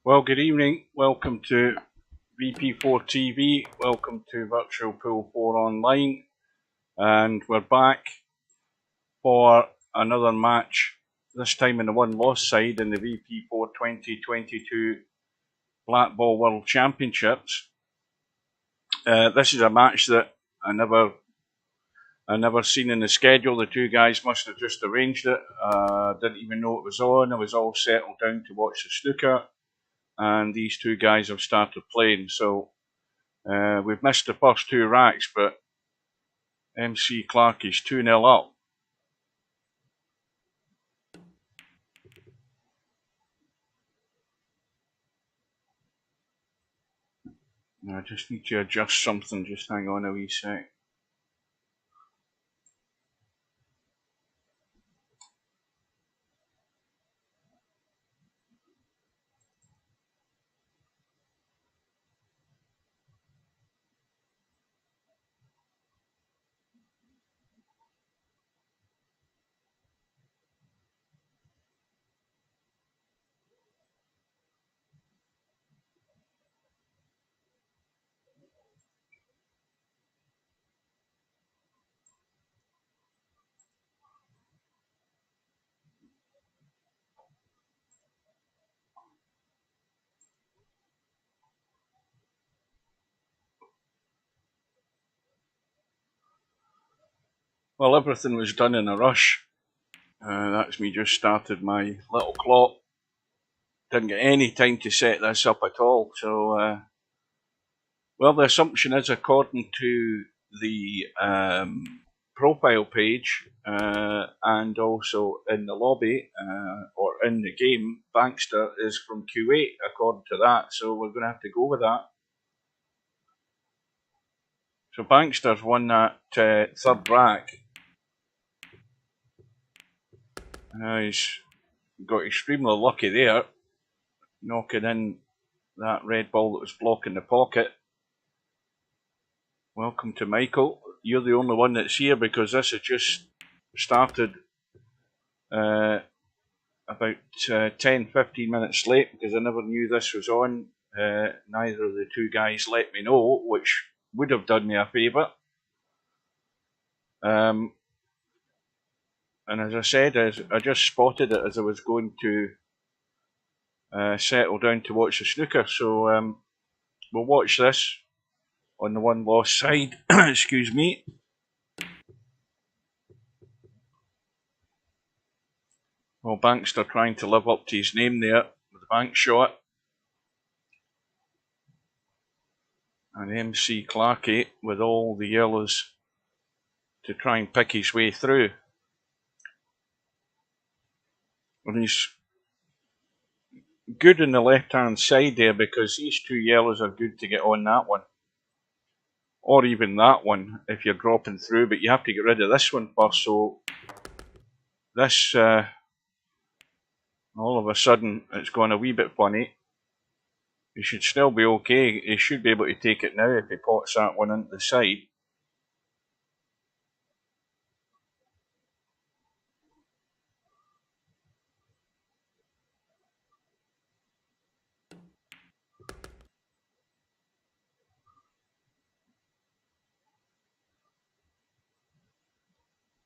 Well, good evening. Welcome to VP4 TV. Welcome to Virtual Pool 4 Online. And we're back for another match, this time in the one-loss side in the VP4 2022 Black Ball World Championships. This is a match that I never seen in the schedule. The two guys must have just arranged it. Didn't even know it was on. I was all settled down to watch the snooker. And these two guys have started playing, so we've missed the first two racks, but MC CLARKY's 2-0 up. I just need to adjust something, just hang on a wee sec. Well, everything was done in a rush. That's me just started my little clock. Didn't get any time to set this up at all, so well, the assumption is, according to the profile page and also in the lobby or in the game, Bankster is from Kuwait according to that, so we're going to have to go with that. So Bankster's won that third rack. He's got extremely lucky there, knocking in that red ball that was blocking the pocket. Welcome to Michael. You're the only one that's here because this has just started about 10-15 minutes late because I never knew this was on. Neither of the two guys let me know, which would have done me a favour. And as I said, I just spotted it as I was going to settle down to watch the snooker. So we'll watch this on the one-loss side. Excuse me. Well, Bankster trying to live up to his name there with the bank shot. And MC CLARKY with all the yellows to try and pick his way through. And he's good in the left-hand side there because these two yellows are good to get on that one. Or even that one if you're dropping through, but you have to get rid of this one first. So this, all of a sudden, it's gone a wee bit funny. He should still be okay. He should be able to take it now if he pots that one into the side.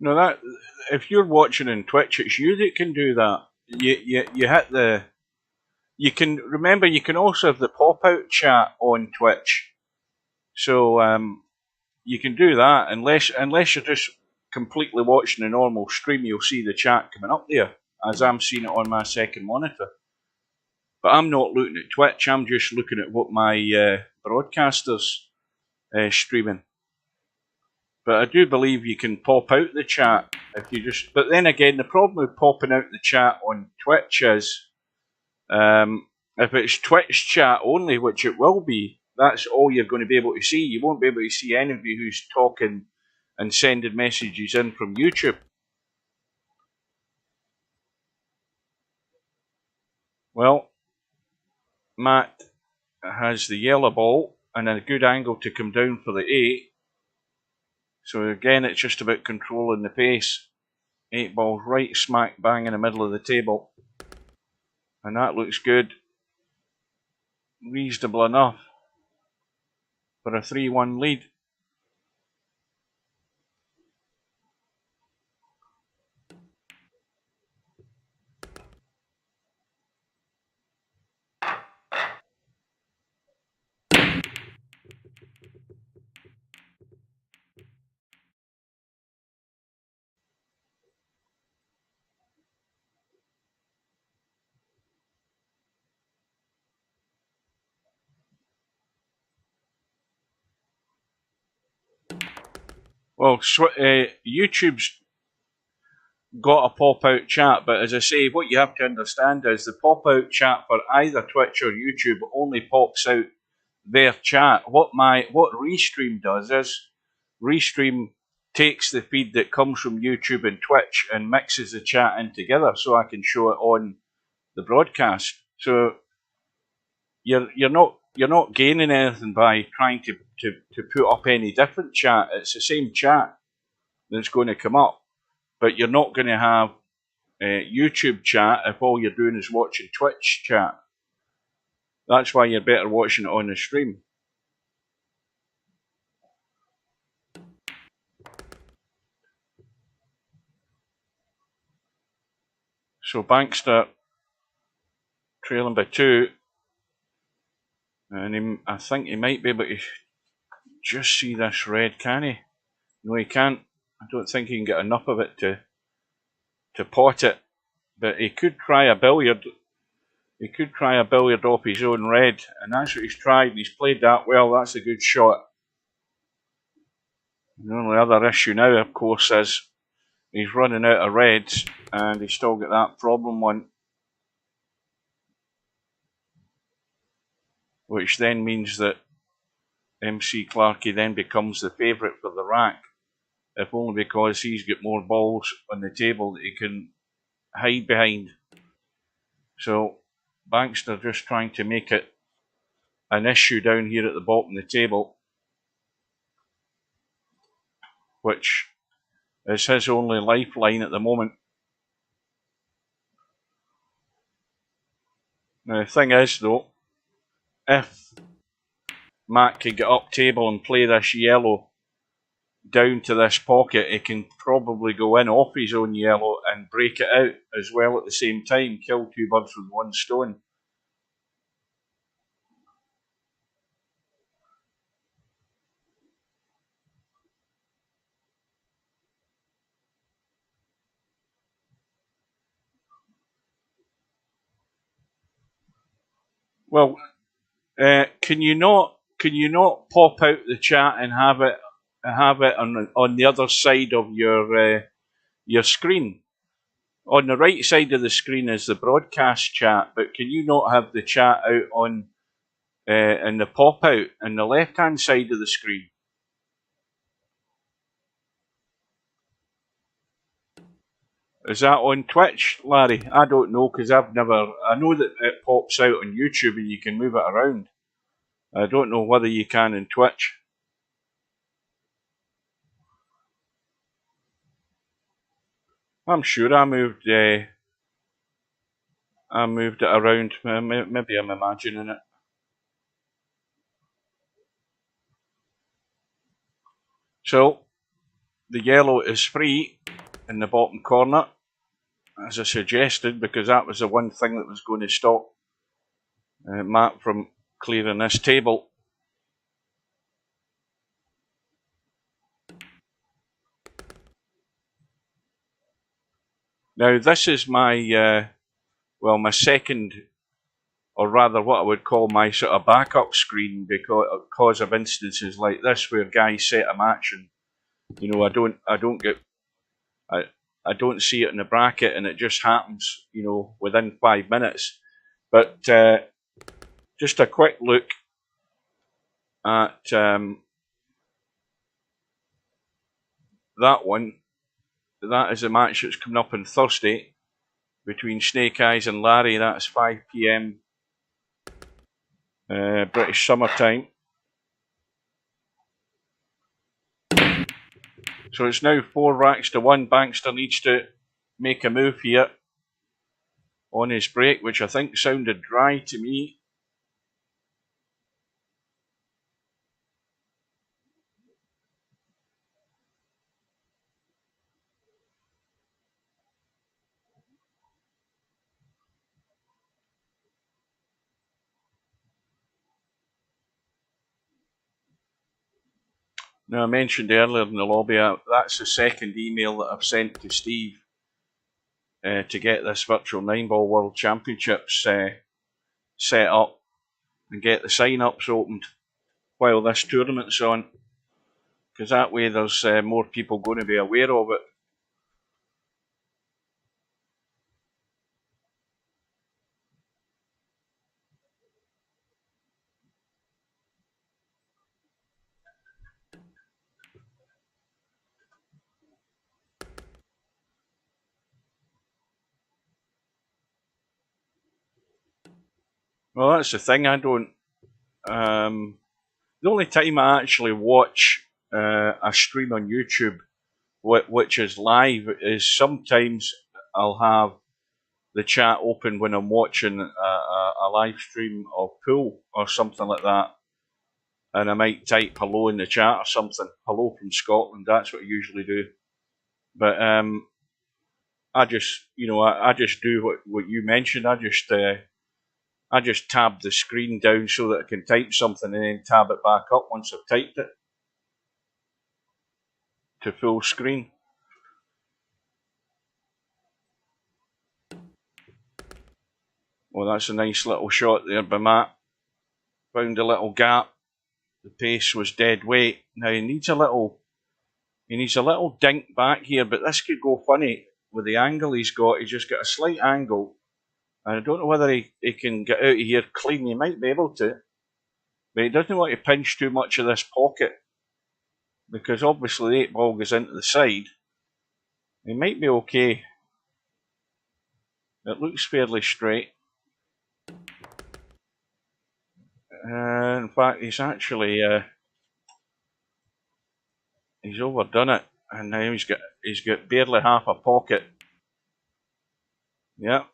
No, that if you're watching on Twitch, it's you that can do that. You hit the. You can remember. You can also have the pop-out chat on Twitch, so you can do that. Unless you're just completely watching a normal stream, you'll see the chat coming up there as I'm seeing it on my second monitor. But I'm not looking at Twitch. I'm just looking at what my broadcaster's streaming. But I do believe you can pop out the chat if you just. But then again, the problem with popping out the chat on Twitch is, if it's Twitch chat only, which it will be, that's all you're going to be able to see. You won't be able to see anybody who's talking and sending messages in from YouTube. Well, Matt has the yellow ball and a good angle to come down for the 8. So again, it's just about controlling the pace. 8 balls right smack bang in the middle of the table. And that looks good. reasonable enough for a 3-1 lead. Well, YouTube's got a pop-out chat, but as I say, what you have to understand is the pop-out chat for either Twitch or YouTube only pops out their chat. What Restream does is Restream takes the feed that comes from YouTube and Twitch and mixes the chat in together, so I can show it on the broadcast. So you're not gaining anything by trying to put up any different chat. It's the same chat that's going to come up, but you're not going to have YouTube chat if all you're doing is watching Twitch chat. That's why you're better watching it on the stream. So Bankster trailing by 2, and I think he might be able to just see this red, can he? No, he can't. I don't think he can get enough of it to pot it, but he could try a billiard. He could try a billiard off his own red, and that's what he's tried, and he's played that well. That's a good shot. The only other issue now, of course, is he's running out of reds, and he's still got that problem one, which then means that MC Clarky then becomes the favourite for the rack, if only because he's got more balls on the table that he can hide behind. So Bankster just trying to make it an issue down here at the bottom of the table, which is his only lifeline at the moment. Now the thing is though, if Matt can get up table and play this yellow down to this pocket, he can probably go in off his own yellow and break it out as well at the same time, kill 2 birds with 1 stone. Well, can you not pop out the chat and have it on the other side of your screen? On the right side of the screen is the broadcast chat, but can you not have the chat out on in the pop out on the left hand side of the screen? Is that on Twitch, Larry? I don't know, because I've never. I know that it pops out on YouTube and you can move it around. I don't know whether you can in Twitch. I'm sure I moved it around. Maybe I'm imagining it. So the yellow is free in the bottom corner, as I suggested, because that was the one thing that was going to stop Matt from clearing this table. Now this is my my second, or rather what I would call my sort of backup screen, because of instances like this where guys set a match and I don't see it in the bracket and it just happens within 5 minutes. But just a quick look at that one. That is a match that's coming up on Thursday between Snake Eyes and Larry. That's 5 PM British summertime. So it's now 4 racks to 1. Bankster needs to make a move here on his break, which I think sounded dry to me. Now, I mentioned earlier in the lobby, that's the second email that I've sent to Steve to get this virtual 9-ball World Championships set up and get the sign-ups opened while this tournament's on, because that way there's more people going to be aware of it. Well, that's the thing. I don't. The only time I actually watch a stream on YouTube, which is live, is sometimes I'll have the chat open when I'm watching a live stream of pool or something like that, and I might type hello in the chat or something. Hello from Scotland. That's what I usually do. But I just, I just do what you mentioned. I just tab the screen down so that I can type something and then tab it back up once I've typed it to full screen. Well, that's a nice little shot there by Matt. Found a little gap. The pace was dead weight. Now he needs a little dink back here, but this could go funny with the angle he's got. He's just got a slight angle, and I don't know whether he can get out of here clean. He might be able to, but he doesn't want to pinch too much of this pocket, because obviously the 8-ball goes into the side. He might be okay. It looks fairly straight. In fact, he's actually he's overdone it, and now he's got barely half a pocket. Yeah,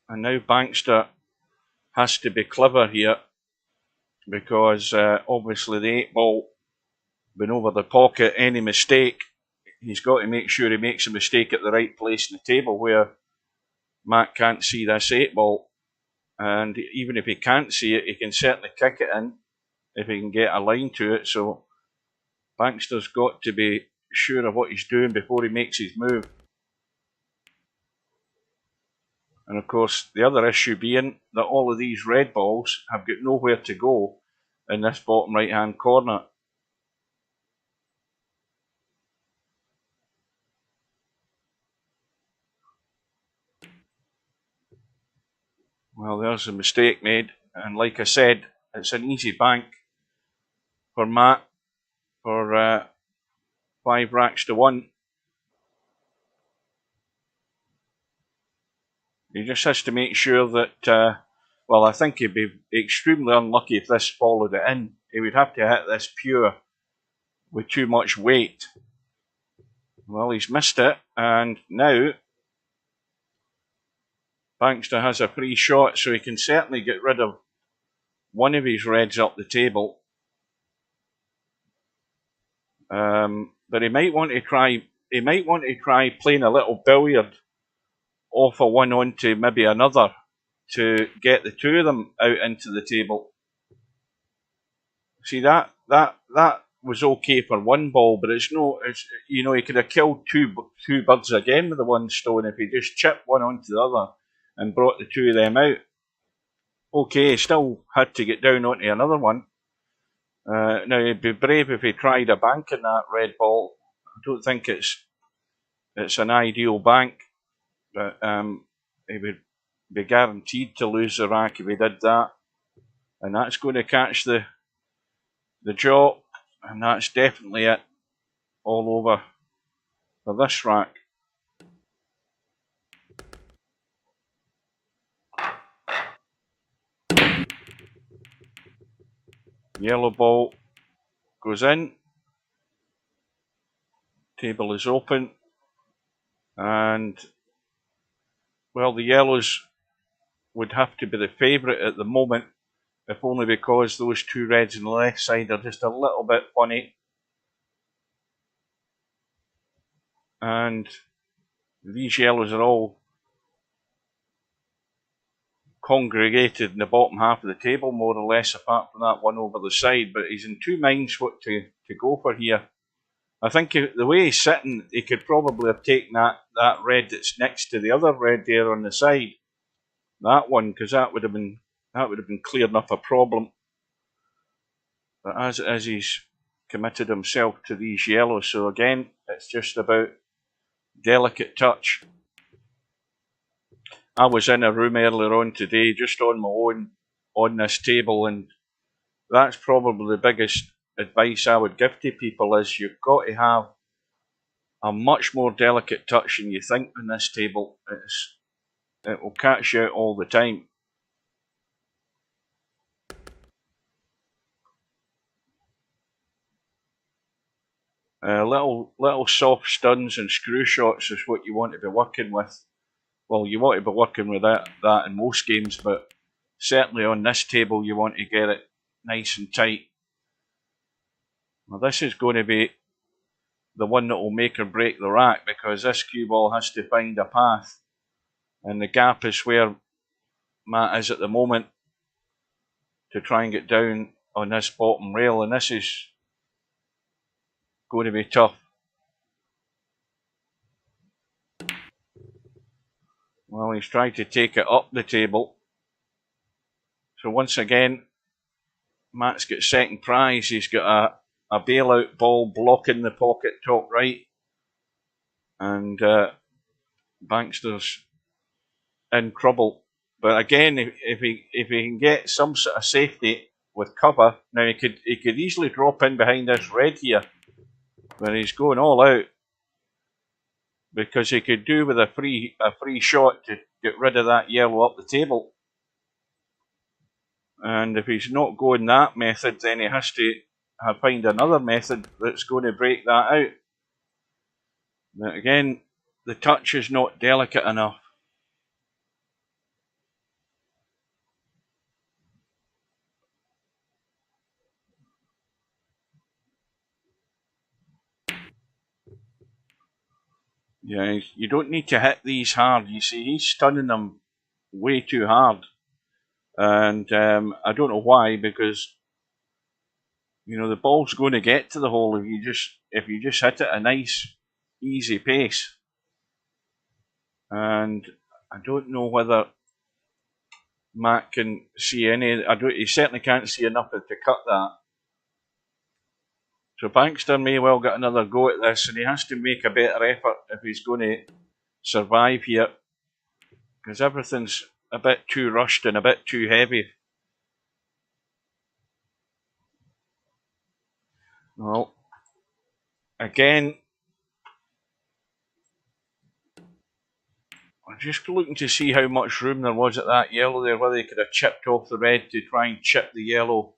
and now Bankster has to be clever here, because obviously the 8-ball been over the pocket. Any mistake, he's got to make sure he makes a mistake at the right place in the table where Matt can't see this 8-ball. And even if he can't see it, he can certainly kick it in if he can get a line to it. So Bankster's got to be sure of what he's doing before he makes his move. And of course, the other issue being that all of these red balls have got nowhere to go in this bottom right hand corner. Well, there's a mistake made, and like I said, it's an easy bank for Matt for 5 racks to 1. He just has to make sure that, well, I think he'd be extremely unlucky if this followed it in. He would have to hit this pure with too much weight. Well, he's missed it, and now Bankster has a free shot, so he can certainly get rid of one of his reds up the table. But he might want to try. He might want to try playing a little billiard off a one onto maybe another to get the two of them out into the table. See, that was okay for one ball, but it's no. It's, he could have killed two birds again with the one stone if he just chipped one onto the other and brought the two of them out. Okay, he still had to get down onto another one. Now he'd be brave if he tried a bank in that red ball. I don't think it's an ideal bank, but he would be guaranteed to lose the rack if he did that, and that's going to catch the jaw, and that's definitely it all over for this rack. Yellow ball goes in, table is open, and well, the yellows would have to be the favourite at the moment, if only because those two reds on the left side are just a little bit funny, and these yellows are all congregated in the bottom half of the table, more or less, apart from that one over the side. But he's in two minds what to go for here. I think the way he's sitting, he could probably have taken that red that's next to the other red there on the side. That one, because that would have been clear enough a problem. But as he's committed himself to these yellows, so again, it's just about delicate touch. I was in a room earlier on today, just on my own, on this table, and that's probably the biggest advice I would give to people is you've got to have a much more delicate touch than you think on this table. It will catch you out all the time. Little soft stuns and screw shots is what you want to be working with. Well, you want to be working with that in most games, but certainly on this table you want to get it nice and tight. Well, this is going to be the one that will make or break the rack, because this cue ball has to find a path, and the gap is where Matt is at the moment to try and get down on this bottom rail, and this is going to be tough. Well, he's trying to take it up the table. So once again, Matt's got second prize. He's got a bailout ball blocking the pocket top right, and Bankster's in trouble. But again, if he can get some sort of safety with cover, now he could easily drop in behind this red here, where he's going all out, because he could do with a free shot to get rid of that yellow up the table. And if he's not going that method, then he has to find another method that's going to break that out. But again, the touch is not delicate enough. Yeah, you don't need to hit these hard. You see, he's stunning them way too hard. And I don't know why, because the ball's going to get to the hole if you just hit it a nice, easy pace. And I don't know whether Matt can see any. He certainly can't see enough to cut that. So Bankster may well get another go at this, and he has to make a better effort if he's going to survive here, because everything's a bit too rushed and a bit too heavy. Well, again, I'm just looking to see how much room there was at that yellow there, whether he could have chipped off the red to try and chip the yellow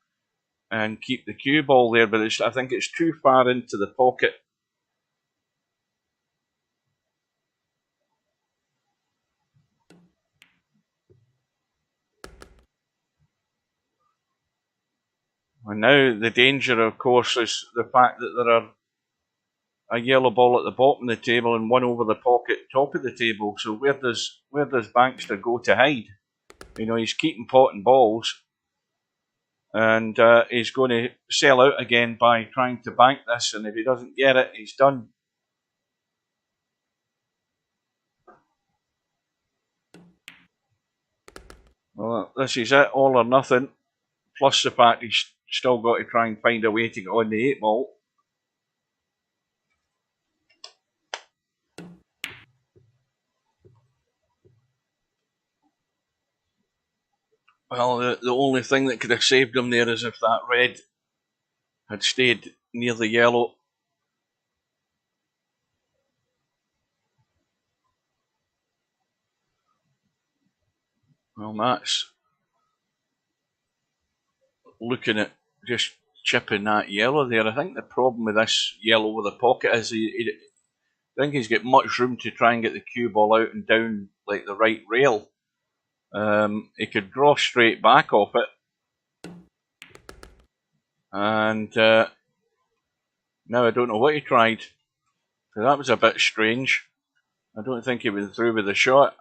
and keep the cue ball there, but I think it's too far into the pocket. And now the danger, of course, is the fact that there are a yellow ball at the bottom of the table and one over the pocket top of the table. So where does Bankster go to hide? He's keeping potting balls, and he's going to sell out again by trying to bank this, and if he doesn't get it, he's done. Well, this is it, all or nothing, plus the fact he's still got to try and find a way to get on the 8 ball. Well, the only thing that could have saved him there is if that red had stayed near the yellow. Well, Matt's looking at just chipping that yellow there. I think the problem with this yellow with the pocket is I think he's got much room to try and get the cue ball out and down like the right rail. He could draw straight back off it, and now I don't know what he tried. So that was a bit strange. I don't think he went through with the shot.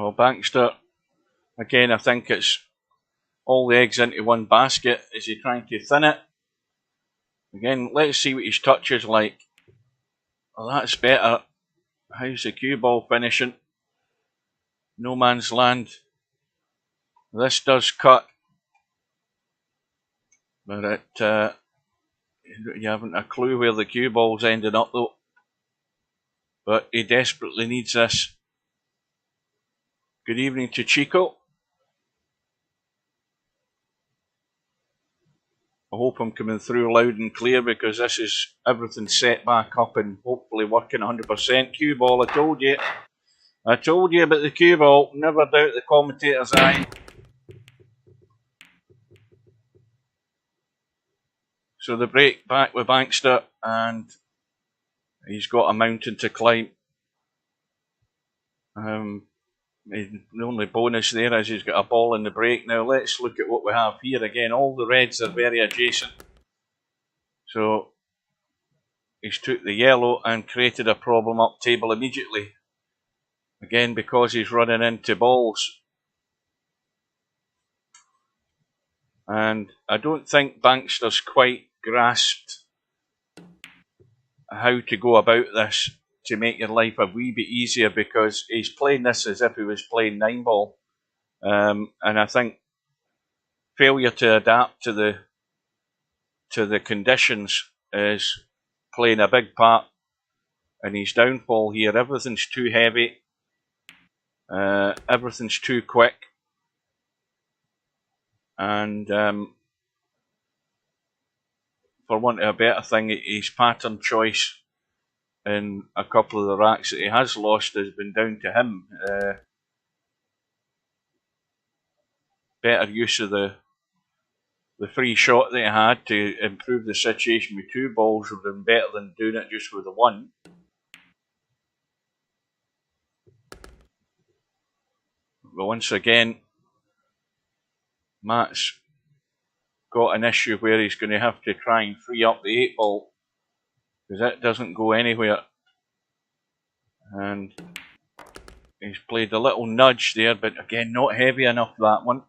Oh, Bankster, again, I think it's all the eggs into one basket. Is he trying to thin it? Again, let's see what his touch is like. Well, that's better. How's the cue ball finishing? No man's land. This does cut, but you haven't a clue where the cue ball's ending up though. But he desperately needs this. Good evening to Chico. I hope I'm coming through loud and clear because this is everything set back up and hopefully working 100%. Cue ball, I told you. I told you about the cue ball. Never doubt the commentator's eye. So the break back with Bankster, and he's got a mountain to climb. The only bonus there is he's got a ball in the break. Now let's look at what we have here again. All the reds are very adjacent. So he's took the yellow and created a problem up table immediately. Again, because he's running into balls. And I don't think Bankster's quite grasped how to go about this to make your life a wee bit easier, because he's playing this as if he was playing 9-ball. And I think failure to adapt to the conditions is playing a big part in his downfall here. Everything's too heavy. Everything's too quick. And for want of a better thing, his pattern choice in a couple of the racks that he has lost has been down to him. Better use of the free shot that he had to improve the situation with 2 balls would have been better than doing it just with the 1. But once again, Matt's got an issue where he's going to have to try and free up the 8-ball, because it doesn't go anywhere. And he's played a little nudge there, but again, not heavy enough, that one.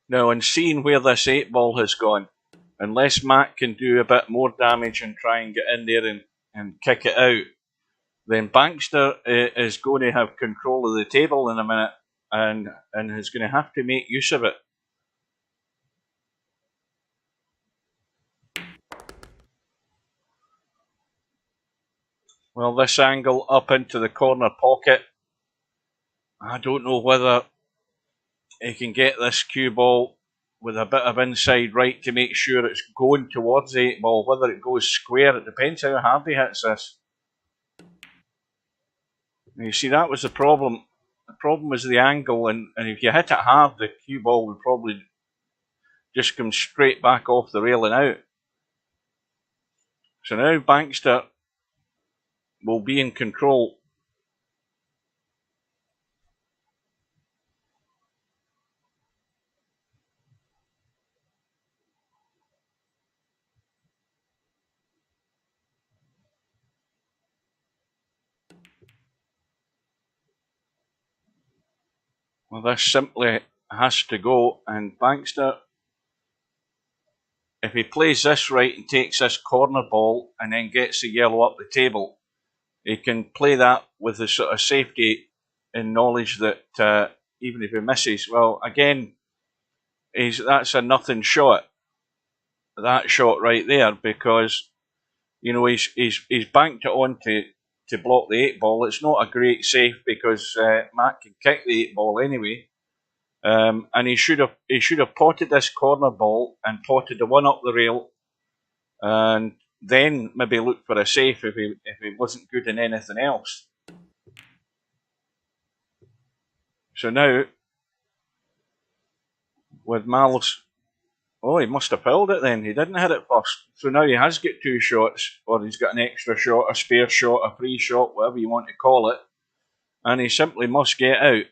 Now, in seeing where this 8-ball has gone, unless Matt can do a bit more damage and try and get in there and kick it out, then Bankster is going to have control of the table in a minute, and is going to have to make use of it. Well, this angle up into the corner pocket, I don't know whether he can get this cue ball with a bit of inside right to make sure it's going towards the 8-ball. Whether it goes square, it depends how hard he hits this. You see, that was the problem. The problem was the angle, and if you hit it hard, the cue ball would probably just come straight back off the rail and out. So now Bankster will be in control. Well, this simply has to go, and Bankster, if he plays this right and takes this corner ball and then gets the yellow up the table, he can play that with the sort of safety and knowledge that even if he misses, well, again, that's a nothing shot. That shot right there, because he's banked it on to block the 8-ball. It's not a great save because Matt can kick the 8-ball anyway. And he should have potted this corner ball and potted the one up the rail, and then maybe look for a safe if he wasn't good in anything else. So now with Mal's, oh, he must have pulled it then. He didn't hit it first. So now he has got 2 shots, or he's got an extra shot, a spare shot, a free shot, whatever you want to call it, and he simply must get out.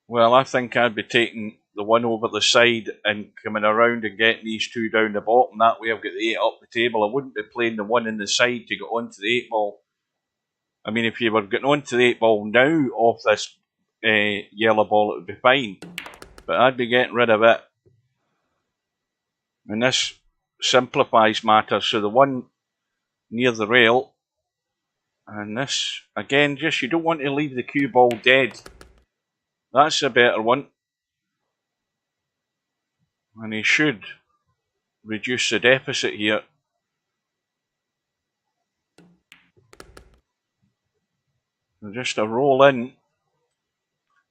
Well, I think I'd be taking the one over the side and coming around and getting these two down the bottom. That way I've got the 8 up the table. I wouldn't be playing the one in the side to get onto the 8 ball. I mean, if you were getting onto the 8 ball now off this yellow ball, it would be fine. But I'd be getting rid of it. And this simplifies matters. So the one near the rail, and this, again, just you don't want to leave the cue ball dead. That's a better one. And he should reduce the deficit here. And just a roll in,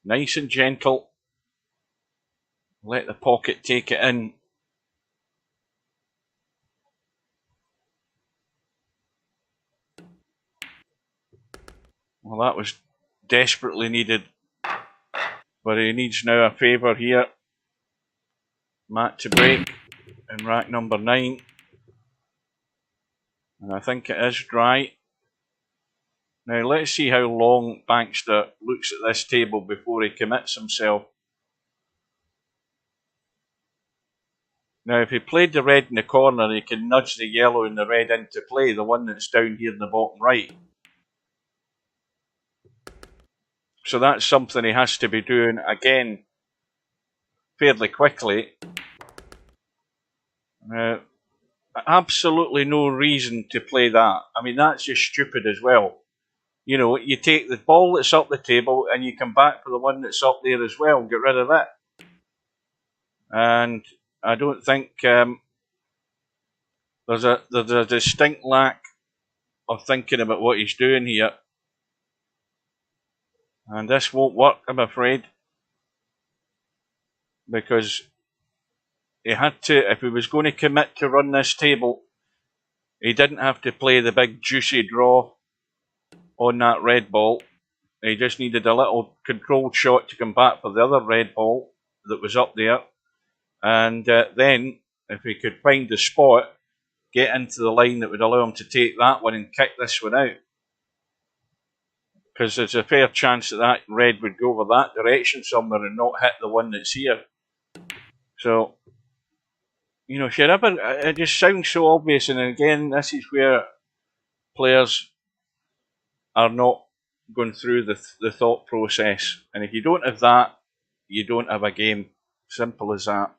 nice and gentle. Let the pocket take it in. Well, that was desperately needed. But he needs now a favour here. Mat to break in rack number 9. And I think it is dry. Now let's see how long Bankster looks at this table before he commits himself. Now if he played the red in the corner, he can nudge the yellow and the red into play, the one that's down here in the bottom right. So that's something he has to be doing again fairly quickly. Absolutely no reason to play that. I mean, that's just stupid as well. You know, you take the ball that's up the table and you come back for the one that's up there as well and get rid of it. And I don't think there's a distinct lack of thinking about what he's doing here. And this won't work, I'm afraid. Because he had to, if he was going to commit to run this table, he didn't have to play the big juicy draw on that red ball. He just needed a little controlled shot to come back for the other red ball that was up there. And then, if he could find the spot, get into the line that would allow him to take that one and kick this one out. Because there's a fair chance that that red would go over that direction somewhere and not hit the one that's here. So, you know, if you're ever, it just sounds so obvious. And again, this is where players are not going through the thought process. And if you don't have that, you don't have a game. Simple as that.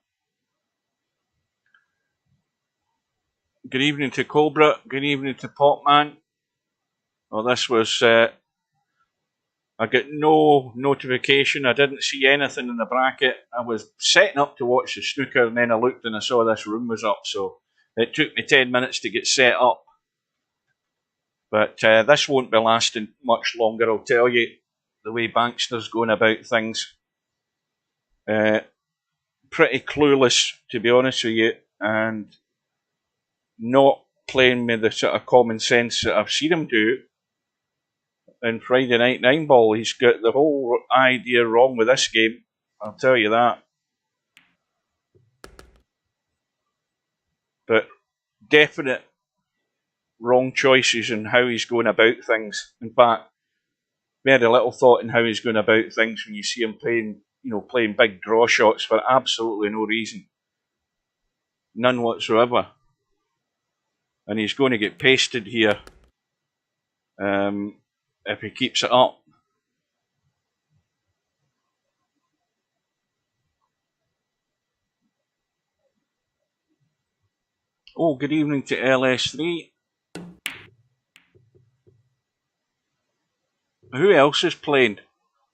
Good evening to Cobra. Good evening to Popman. Well, this was, I got no notification. I didn't see anything in the bracket. I was setting up to watch the snooker and then I looked and I saw this room was up. So it took me 10 minutes to get set up. But this won't be lasting much longer, I'll tell you, the way Bankster's going about things. Pretty clueless, to be honest with you, and not playing with the sort of common sense that I've seen him do in Friday Night 9 Ball. He's got the whole idea wrong with this game, I'll tell you that. But definite wrong choices in how he's going about things. In fact, very little thought in how he's going about things when you see him playing, you know, playing big draw shots for absolutely no reason. None whatsoever. And he's going to get pasted here if he keeps it up. Oh, good evening to LS3. Who else is playing?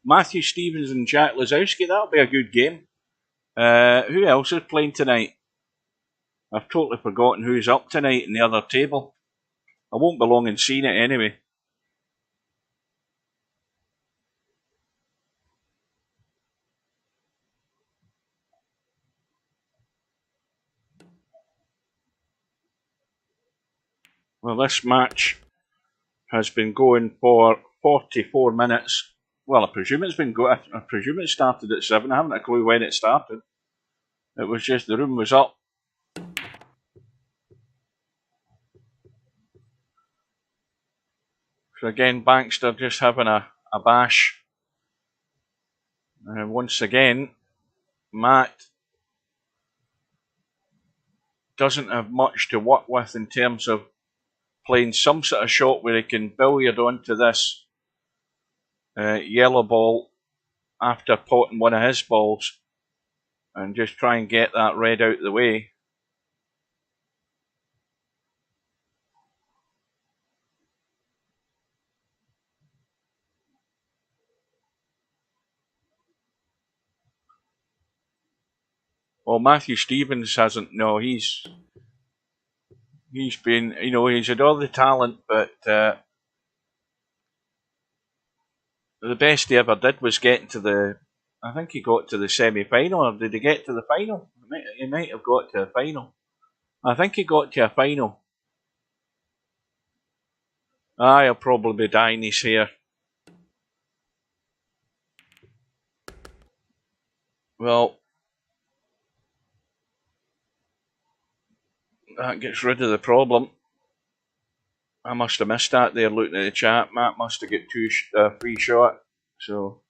Matthew Stevens and Jack Lazowski. That'll be a good game. Who else is playing tonight? I've totally forgotten who's up tonight in the other table. I won't be long in seeing it anyway. Well, this match has been going for 44 minutes. Well, I presume it's been going. I presume it started at 7. I haven't a clue when it started. It was just the room was up. So again, Bankster just having a bash. Once again, Matt doesn't have much to work with in terms of playing some sort of shot where he can billiard onto this yellow ball after potting one of his balls and just try and get that red out of the way. Well, Matthew Stevens hasn't. No, he's been, he's had all the talent, but the best he ever did was getting to the. I think he got to the semi-final, or did he get to the final? He might have got to a final. I think he got to a final. He'll probably be dyeing his hair. Well, that gets rid of the problem. I must have missed that there looking at the chat. Matt must have got two free shot. So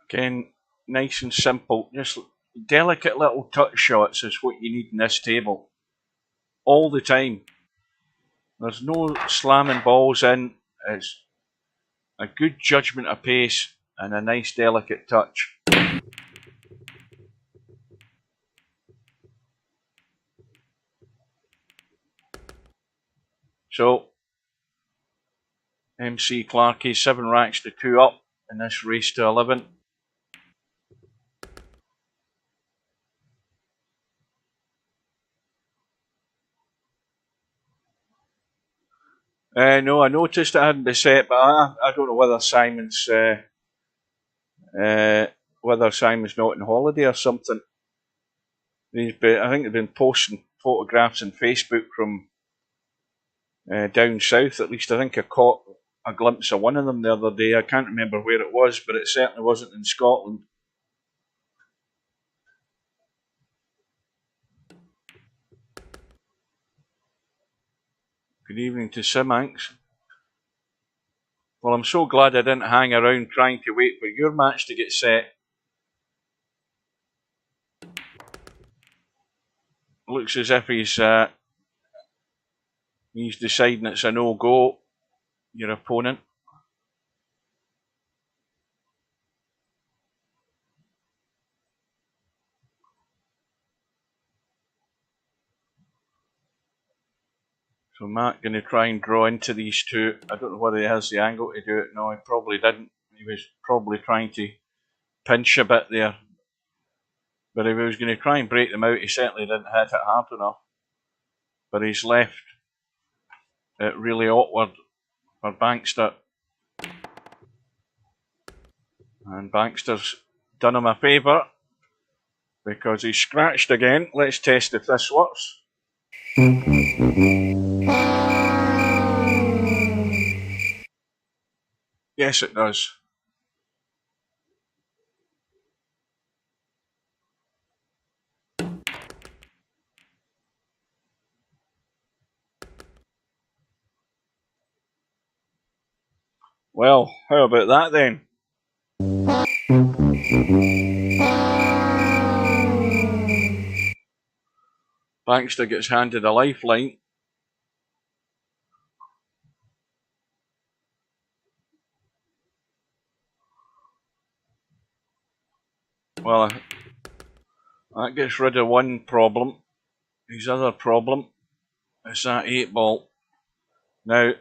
again, nice and simple. Just delicate little touch shots is what you need in this table. All the time. There's no slamming balls in. It's a good judgment of pace and a nice delicate touch. So, MC Clarky 7 racks to 2 up in this race to 11. No, I noticed it hadn't been set, but I don't know whether Simon's not on holiday or something. I think they've been posting photographs on Facebook from down south. At least I think I caught a glimpse of one of them the other day. I can't remember where it was, but it certainly wasn't in Scotland. Good evening to Simanx. Well, I'm so glad I didn't hang around trying to wait for your match to get set. Looks as if he's deciding it's a no-go, your opponent. So Matt going to try and draw into these two. I don't know whether he has the angle to do it. No, he probably didn't. He was probably trying to pinch a bit there. But if he was going to try and break them out, he certainly didn't hit it hard enough. But he's left it really awkward for Bankster. And Bankster's done him a favour because he's scratched again. Let's test if this works. Yes, it does. Well, how about that then? Bankster gets handed a lifeline. Well, that gets rid of one problem. His other problem is that 8 ball. Now,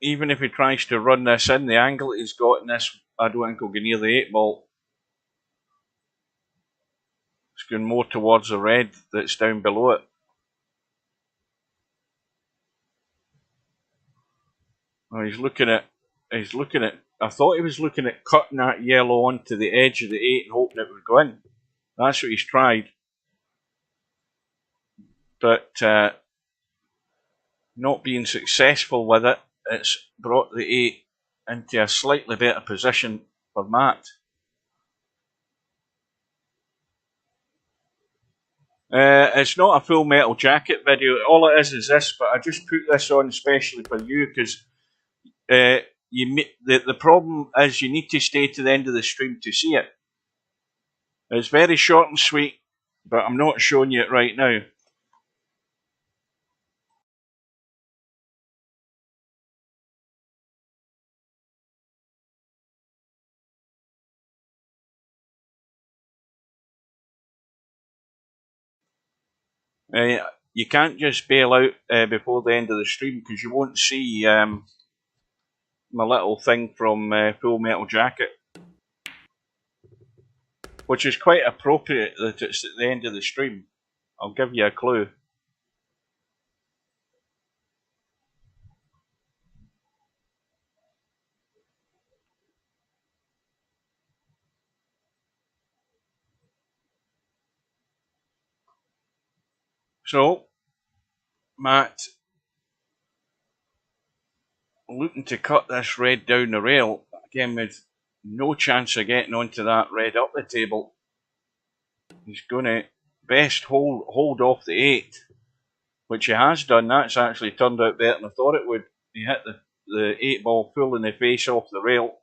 even if he tries to run this in, the angle he's got in this, I don't think he'll go near the 8 ball. It's going more towards the red that's down below it. Oh, he's looking at. I thought he was looking at cutting that yellow onto the edge of the 8 and hoping it would go in. That's what he's tried. But not being successful with it, it's brought the 8 into a slightly better position for Matt. It's not a Full Metal Jacket video. All it is this, but I just put this on especially for you because the problem is you need to stay to the end of the stream to see it. It's very short and sweet, but I'm not showing you it right now. You can't just bail out before the end of the stream because you won't see my little thing from Full Metal Jacket, which is quite appropriate that it's at the end of the stream. I'll give you a clue. So, Matt, looking to cut this red down the rail, again with no chance of getting onto that red up the table. He's going to best hold off the 8, which he has done. That's actually turned out better than I thought it would. He hit the 8 ball full in the face off the rail.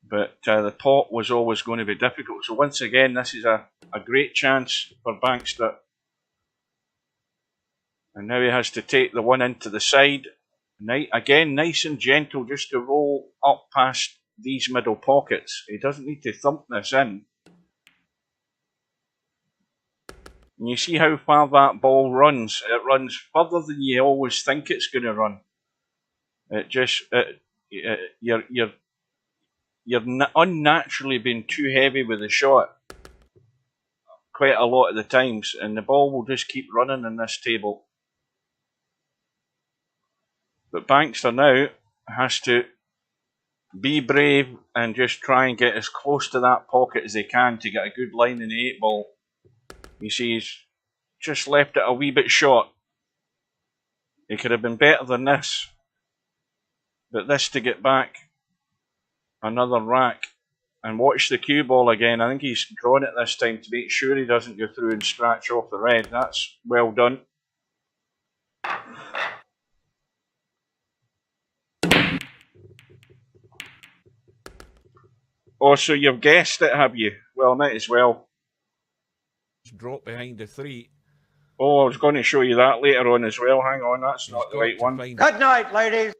But the pot was always going to be difficult. So once again, this is a great chance for Bankster. And now he has to take the one into the side. Again, nice and gentle just to roll up past these middle pockets. He doesn't need to thump this in. And you see how far that ball runs. It runs further than you always think it's going to run. It just, you're unnaturally being too heavy with the shot quite a lot of the times, and the ball will just keep running in this table. But Bankster now has to be brave and just try and get as close to that pocket as he can to get a good line in the 8 ball. You see he's just left it a wee bit short. He could have been better than this. But this to get back another rack. And watch the cue ball again. I think he's drawn it this time to make sure he doesn't go through and scratch off the red. That's well done. Oh, so you've guessed it, have you? Well, might as well. Drop behind the 3. Oh, I was going to show you that later on as well. Hang on, that's not the right one. Good night, ladies.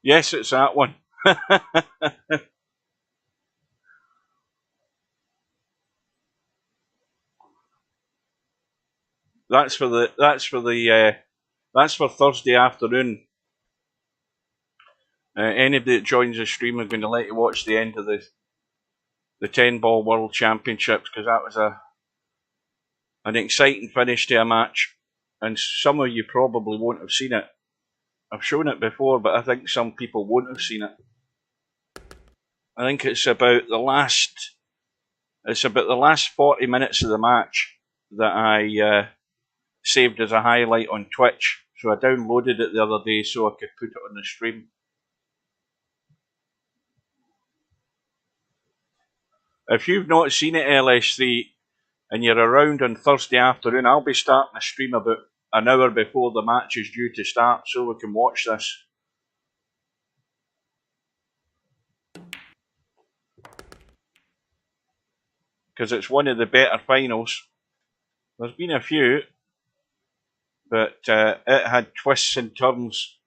Yes, it's that one. That's for Thursday afternoon. Anybody that joins the stream are going to let you watch the end of the 10 ball World Championships because that was an exciting finish to a match, and some of you probably won't have seen it. I've shown it before, but I think some people won't have seen it. I think it's about the last 40 minutes of the match that I saved as a highlight on Twitch. So I downloaded it the other day so I could put it on the stream. If you've not seen it, LS3, and you're around on Thursday afternoon, I'll be starting a stream about an hour before the match is due to start so we can watch this. Because it's one of the better finals. There's been a few, but it had twists and turns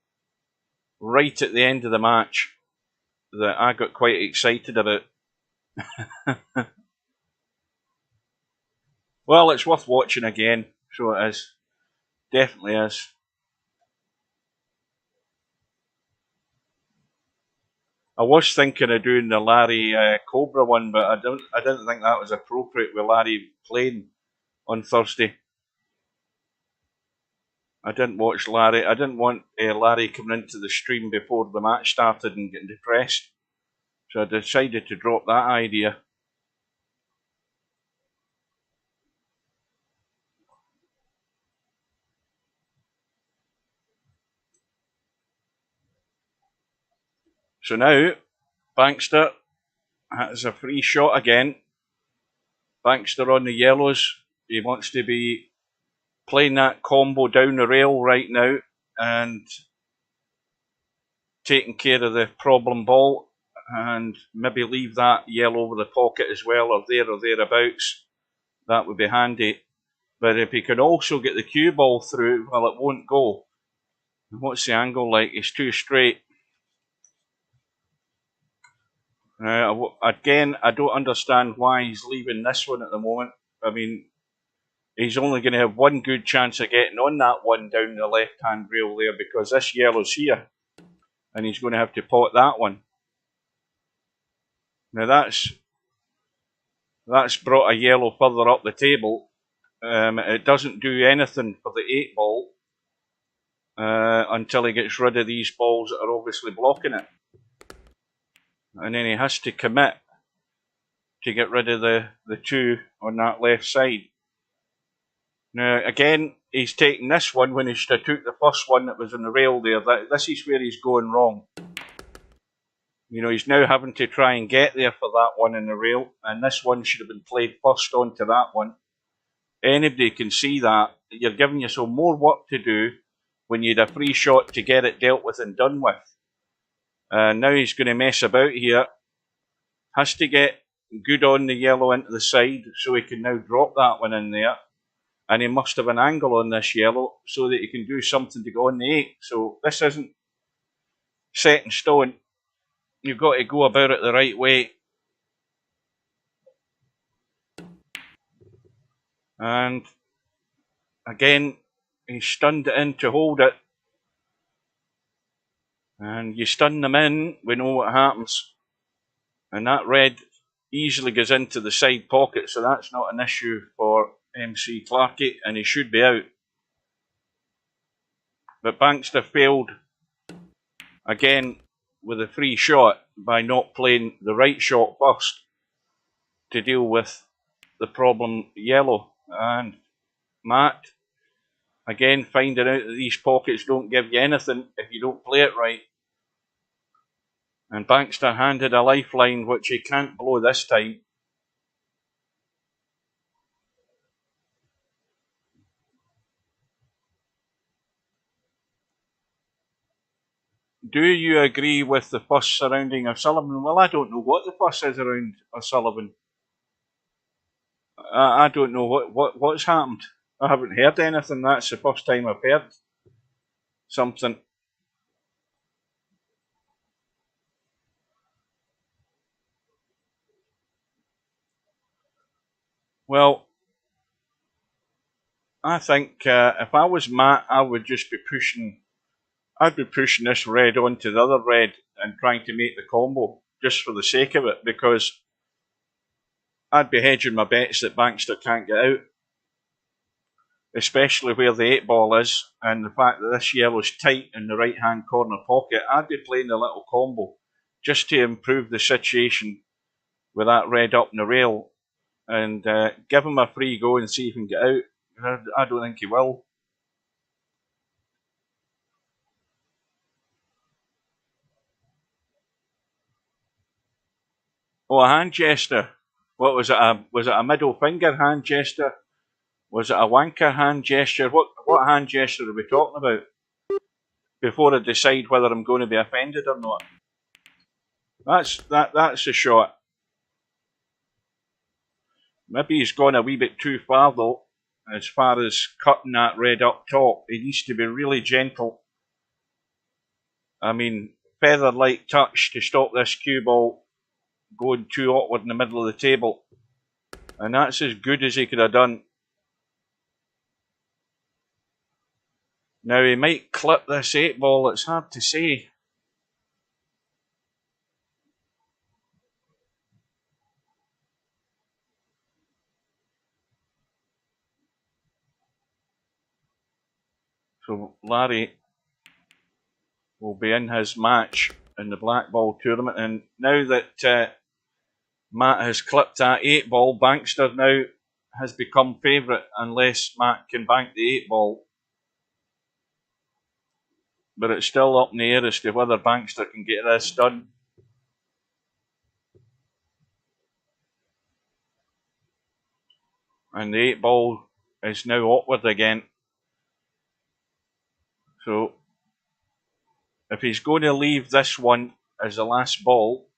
right at the end of the match that I got quite excited about. Well, it's worth watching again. So it is. Definitely is. I was thinking of doing the Larry Cobra one, but I didn't think that was appropriate with Larry playing on Thursday. I didn't watch Larry. I didn't want Larry coming into the stream before the match started and getting depressed. So I decided to drop that idea. So now, Bankster has a free shot again. Bankster on the yellows. He wants to be playing that combo down the rail right now and taking care of the problem ball, and maybe leave that yellow over the pocket as well, or thereabouts. That would be handy. But if he can also get the cue ball through, well, it won't go. What's the angle like? It's too straight. Again, I don't understand why he's leaving this one at the moment. I mean, he's only going to have one good chance of getting on that one down the left-hand rail there, because this yellow's here, and he's going to have to pot that one. Now that's brought a yellow further up the table. It doesn't do anything for the 8 ball until he gets rid of these balls that are obviously blocking it. And then he has to commit to get rid of the 2 on that left side. Now, again, he's taking this one when he should have took the first one that was on the rail there. This is where he's going wrong. You know, he's now having to try and get there for that one in the rail, and this one should have been played first onto that one. Anybody can see that. You're giving yourself more work to do when you had a free shot to get it dealt with and done with. Now he's going to mess about here. Has to get good on the yellow into the side so he can now drop that one in there. And he must have an angle on this yellow so that he can do something to go on the 8. So this isn't set in stone. You've got to go about it the right way. And again, he stunned it in to hold it. And you stun them in, we know what happens. And that red easily goes into the side pocket, so that's not an issue for MC Clarky, and he should be out. But Bankster failed again with a free shot by not playing the right shot first to deal with the problem yellow. And Matt, again, finding out that these pockets don't give you anything if you don't play it right. And Bankster handed a lifeline which he can't blow this time. Do you agree with the fuss surrounding O'Sullivan? Well, I don't know what the fuss is around O'Sullivan. I don't know what's happened. I haven't heard anything. That's the first time I've heard something. Well, I think if I was Matt, I would just be pushing. I'd be pushing this red onto the other red and trying to make the combo just for the sake of it, because I'd be hedging my bets that Bankster can't get out, especially where the 8 ball is, and the fact that this yellow's tight in the right hand corner pocket. I'd be playing a little combo just to improve the situation with that red up in the rail, and give him a free go and see if he can get out. I don't think he will. Oh, a hand gesture. What was it? Was it a middle finger hand gesture? Was it a wanker hand gesture? What hand gesture are we talking about? Before I decide whether I'm going to be offended or not. That's a shot. Maybe he's gone a wee bit too far though, as far as cutting that red up top. He needs to be really gentle. I mean, feather-like touch to stop this cue ball going too awkward in the middle of the table. And that's as good as he could have done. Now he might clip this 8-ball, it's hard to say. So Larry will be in his match in the black ball tournament, and now that Matt has clipped that 8-ball, Bankster now has become favourite unless Matt can bank the 8-ball. But it's still up in the air as to whether Bankster can get this done. And the 8-ball is now awkward again. So if he's going to leave this one as the last ball,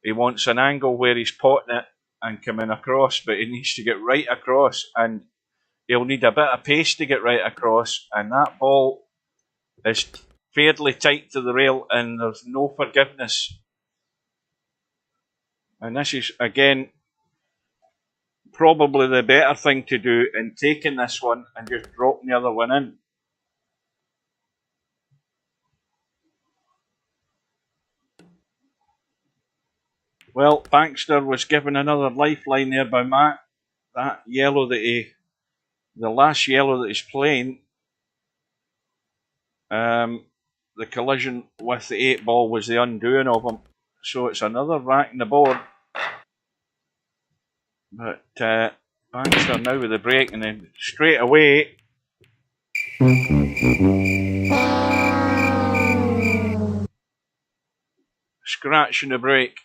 he wants an angle where he's potting it and coming across, but he needs to get right across, and he'll need a bit of pace to get right across, and that ball is fairly tight to the rail and there's no forgiveness. And this is, again, probably the better thing to do in taking this one and just dropping the other one in. Well, Bankster was given another lifeline there by Matt. That yellow the last yellow that he's playing, the collision with the 8-ball was the undoing of him. So it's another rack in the board. But Bankster now with the break, and then straight away scratching the break.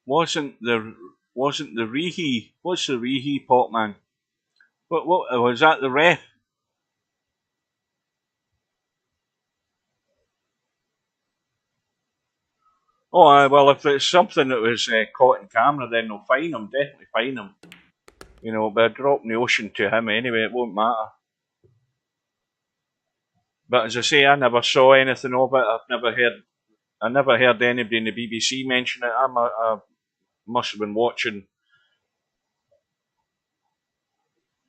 Wasn't the Rehe? What's the Rehe pot, man? What was that? The ref? Oh, well, if it's something that was caught in camera, then they'll fine him. Definitely fine him. You know, but drop in the ocean to him anyway. It won't matter. But as I say, I never saw anything of it. I never heard anybody in the BBC mention it. I must have been watching.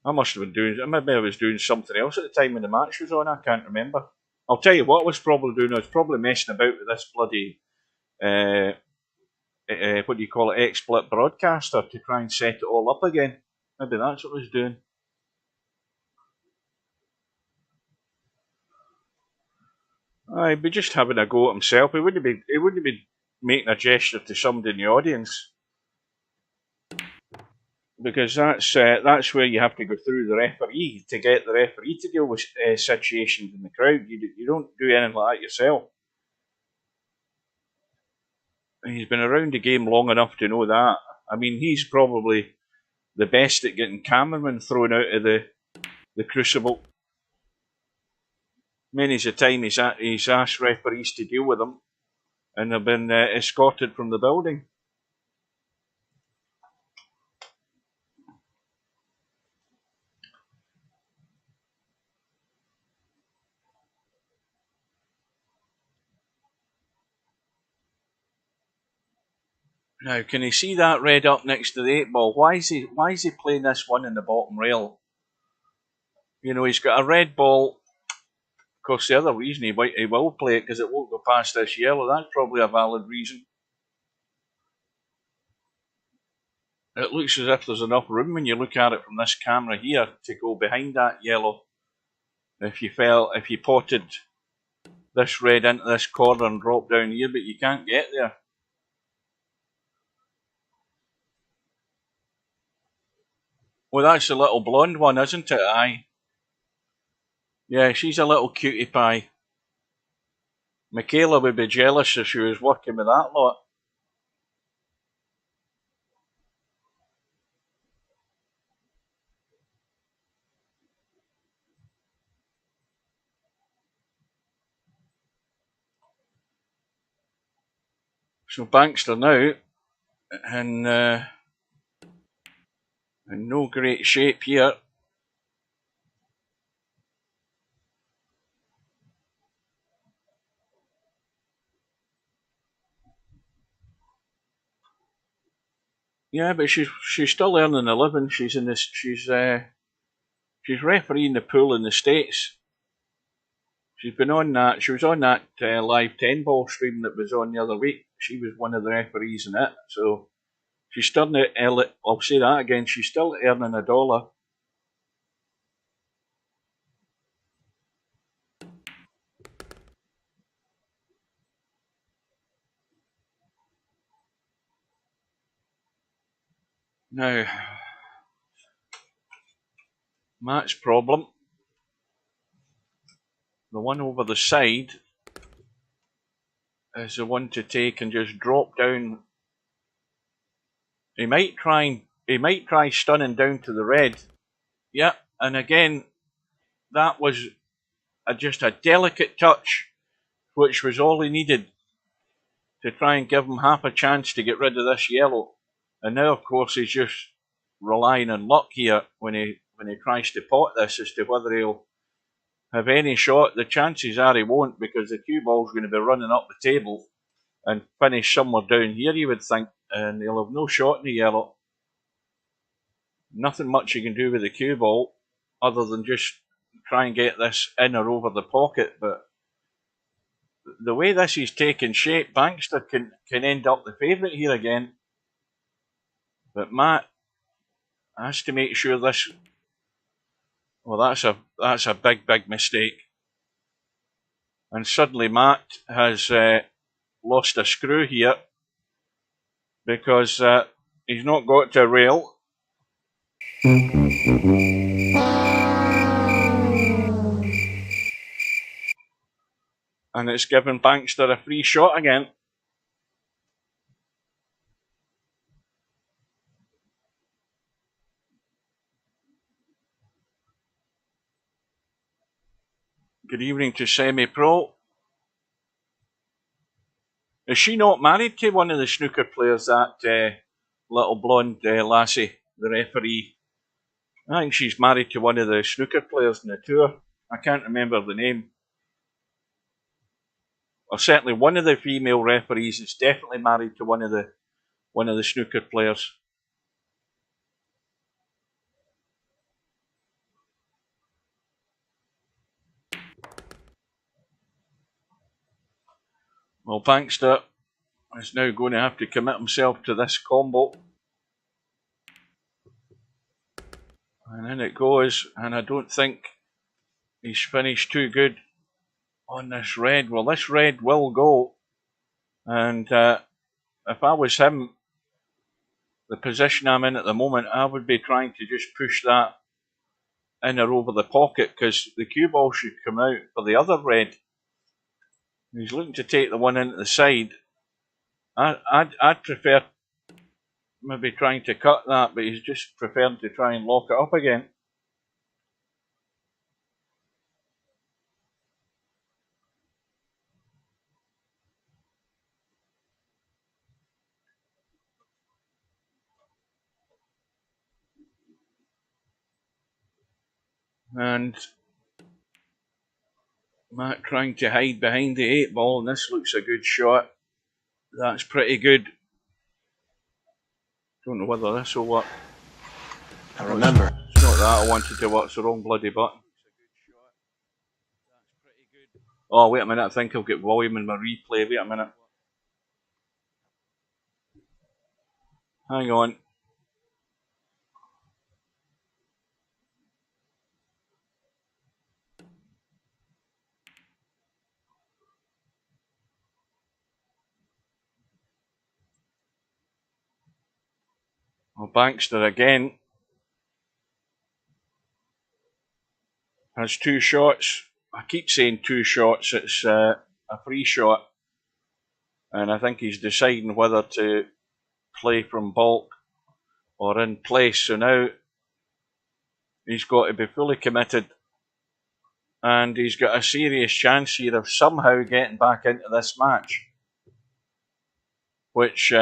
I must have been doing. Maybe I was doing something else at the time when the match was on. I can't remember. I'll tell you what I was probably doing. I was probably messing about with this bloody what do you call it, XSplit broadcaster to try and set it all up again. Maybe that's what I was doing. I'd be just having a go at himself. He wouldn't be making a gesture to somebody in the audience, because that's where you have to go through the referee to get the referee to deal with situations in the crowd. You don't do anything like that yourself. He's been around the game long enough to know that. I mean, he's probably the best at getting cameramen thrown out of the crucible. Many's the time he's asked referees to deal with them, and they've been escorted from the building. Now, can you see that red up next to the 8-ball? Why is he playing this one in the bottom rail? You know, he's got a red ball. Of course, the other reason he will play it because it won't go past this yellow. That's probably a valid reason. It looks as if there's enough room when you look at it from this camera here to go behind that yellow. If you potted this red into this corner and dropped down here, but you can't get there. Well, that's the little blonde one, isn't it? Aye. Yeah, she's a little cutie pie. Michaela would be jealous if she was working with that lot. So Bankster now in no great shape here. Yeah, but she's still earning a living. She's in this. She's refereeing the pool in the States. She's been on that. She was on that live 10 ball stream that was on the other week. She was one of the referees in it. So she's still. I'll say that again. She's still earning $1. Now, Matt's problem, the one over the side, is the one to take and just drop down. He might try stunning down to the red. Yeah, and again, that was just a delicate touch, which was all he needed to try and give him half a chance to get rid of this yellow. And now, of course, he's just relying on luck here when he tries to pot this as to whether he'll have any shot. The chances are he won't, because the cue ball's going to be running up the table and finish somewhere down here, you would think, and he'll have no shot in the yellow. Nothing much he can do with the cue ball other than just try and get this in or over the pocket. But the way this is taking shape, Bankster can end up the favourite here again. But Matt has to make sure this. Well, that's a big mistake. And suddenly Matt has lost a screw here, because he's not got to a rail. And it's given Bankster a free shot again. Good evening to Semi-Pro. Is she not married to one of the snooker players, that little blonde lassie, the referee? I think she's married to one of the snooker players in the tour. I can't remember the name. Or certainly one of the female referees is definitely married to one of the snooker players. Well, Bankster is now going to have to commit himself to this combo. And in it goes, and I don't think he's finished too good on this red. Well, this red will go, and if I was him, the position I'm in at the moment, I would be trying to just push that in or over the pocket, because the cue ball should come out for the other red. He's looking to take the one into the side. I'd prefer maybe trying to cut that, but he's just preferring to try and lock it up again. And Matt trying to hide behind the 8 ball, and this looks a good shot. That's pretty good. Don't know whether this will work. I remember. It's not that I wanted to work, it's the wrong bloody button. Oh, wait a minute, I think I'll get volume in my replay. Wait a minute. Hang on. Well, Bankster again has 2 shots. I keep saying 2 shots, it's a free shot. And I think he's deciding whether to play from bulk or in place. So now he's got to be fully committed. And he's got a serious chance here of somehow getting back into this match. Which,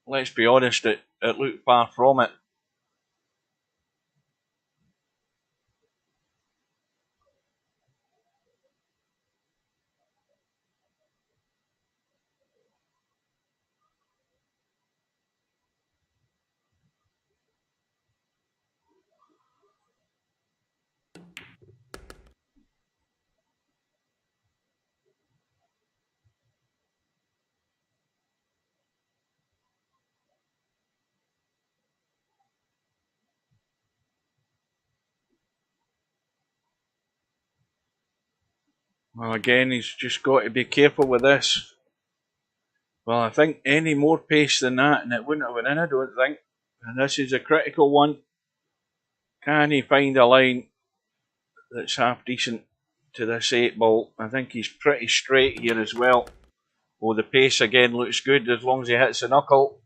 let's be honest, it looked far from it. Well, again, he's just got to be careful with this. Well, I think any more pace than that, and it wouldn't have went in, I don't think. And this is a critical one. Can he find a line that's half decent to this 8-ball? I think he's pretty straight here as well. Oh, the pace again looks good as long as he hits the knuckle.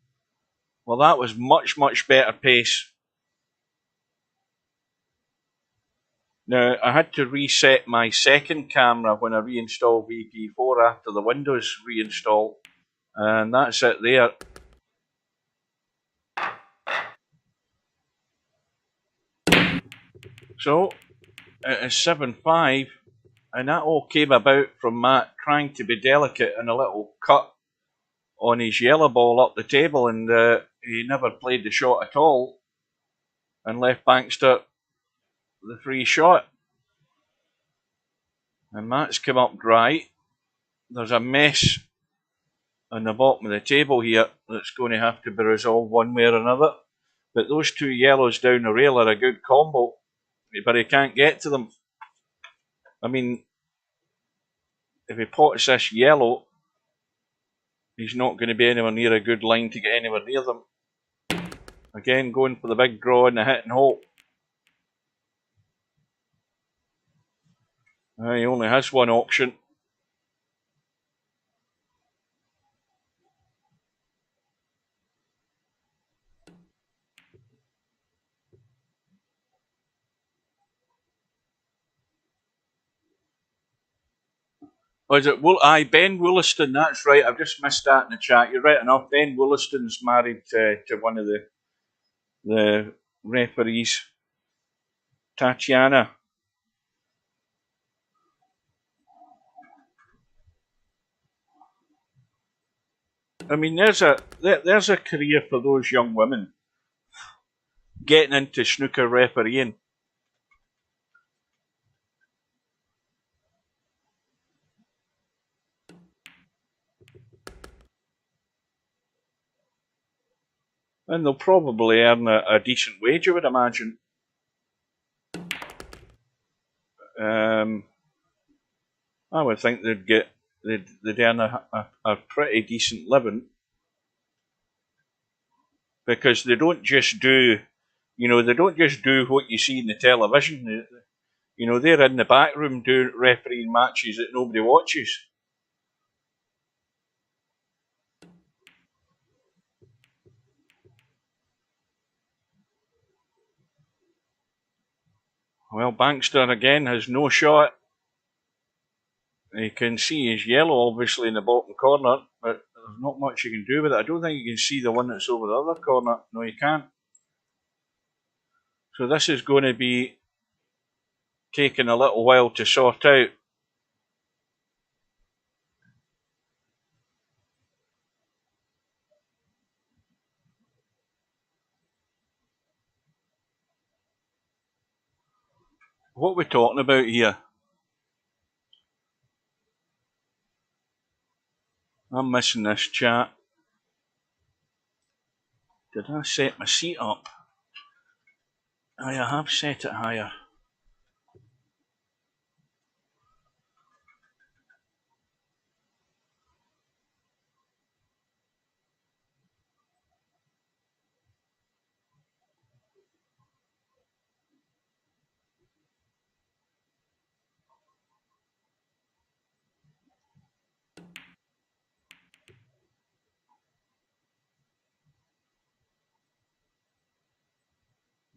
Well, that was much, much better pace. Now, I had to reset my second camera when I reinstalled VP4 after the Windows reinstall. And that's it there. So, it is 7-5. And that all came about from Matt trying to be delicate and a little cut on his yellow ball up the table. And he never played the shot at all. And left Bankster the free shot. And Matt's come up dry. There's a mess on the bottom of the table here that's going to have to be resolved one way or another. But those two yellows down the rail are a good combo. But he can't get to them. I mean, if he pots this yellow, he's not going to be anywhere near a good line to get anywhere near them. Again, going for the big draw and the hit and hope. He only has one option. Oh, is it Ben Wollaston? That's right. I've just missed that in the chat. You're right enough. Ben Wollaston's married to one of the referees, Tatiana. I mean, there's a career for those young women getting into snooker refereeing. And they'll probably earn a decent wage, I would imagine. I would think they'd earn a pretty decent living, because they don't just do, they don't just do what you see in the television. They're in the back room doing refereeing matches that nobody watches. Well, Bankster again has no shot. You can see his yellow obviously in the bottom corner, but there's not much you can do with it. I don't think you can see the one that's over the other corner. No, you can't. So this is going to be taking a little while to sort out. What are we talking about here? I'm missing this chat. Did I set my seat up? I have set it higher.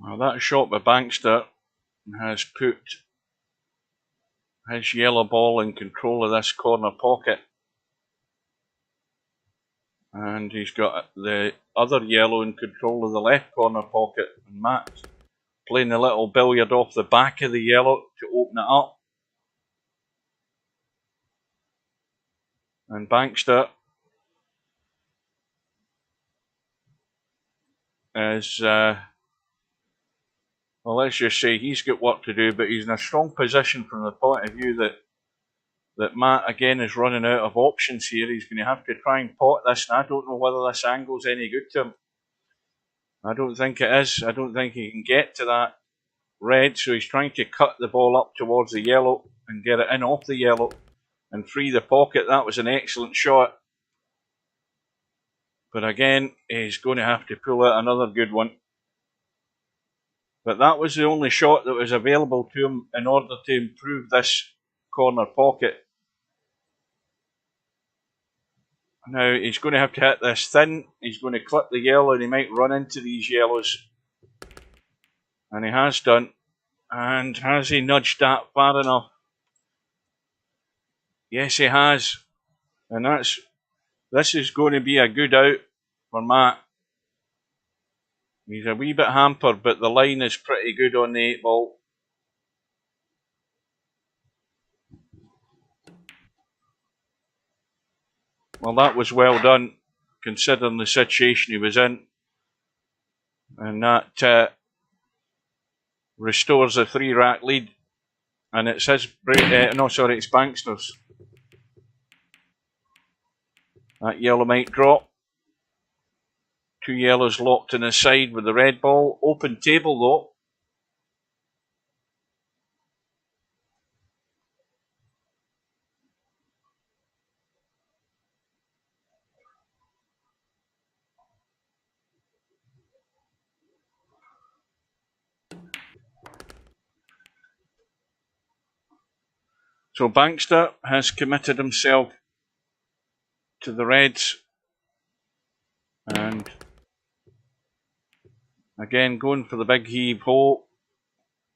Well, that shot by Bankster has put his yellow ball in control of this corner pocket. And he's got the other yellow in control of the left corner pocket. And Matt's playing a little billiard off the back of the yellow to open it up. And Bankster is, well, let's just say he's got work to do, but he's in a strong position from the point of view that Matt again is running out of options here. He's going to have to try and pot this, and I don't know whether this angle's any good to him. I don't think it is. I don't think he can get to that red, so he's trying to cut the ball up towards the yellow and get it in off the yellow. and free the pocket. That was an excellent shot. But again, he's going to have to pull out another good one. But that was the only shot that was available to him in order to improve this corner pocket. Now he's going to have to hit this thin. He's going to clip the yellow and he might run into these yellows. And he has done. And has he nudged that far enough? Yes, he has. And this is going to be a good out for Matt. He's a wee bit hampered, but the line is pretty good on the 8-ball. Well, that was well done, considering the situation he was in. And that restores a 3-rack lead. And it's his it's Bankster's. That yellow might drop. 2 yellows locked in his side with the red ball. Open table though. So Bankster has committed himself to the reds. And again, going for the big heave hole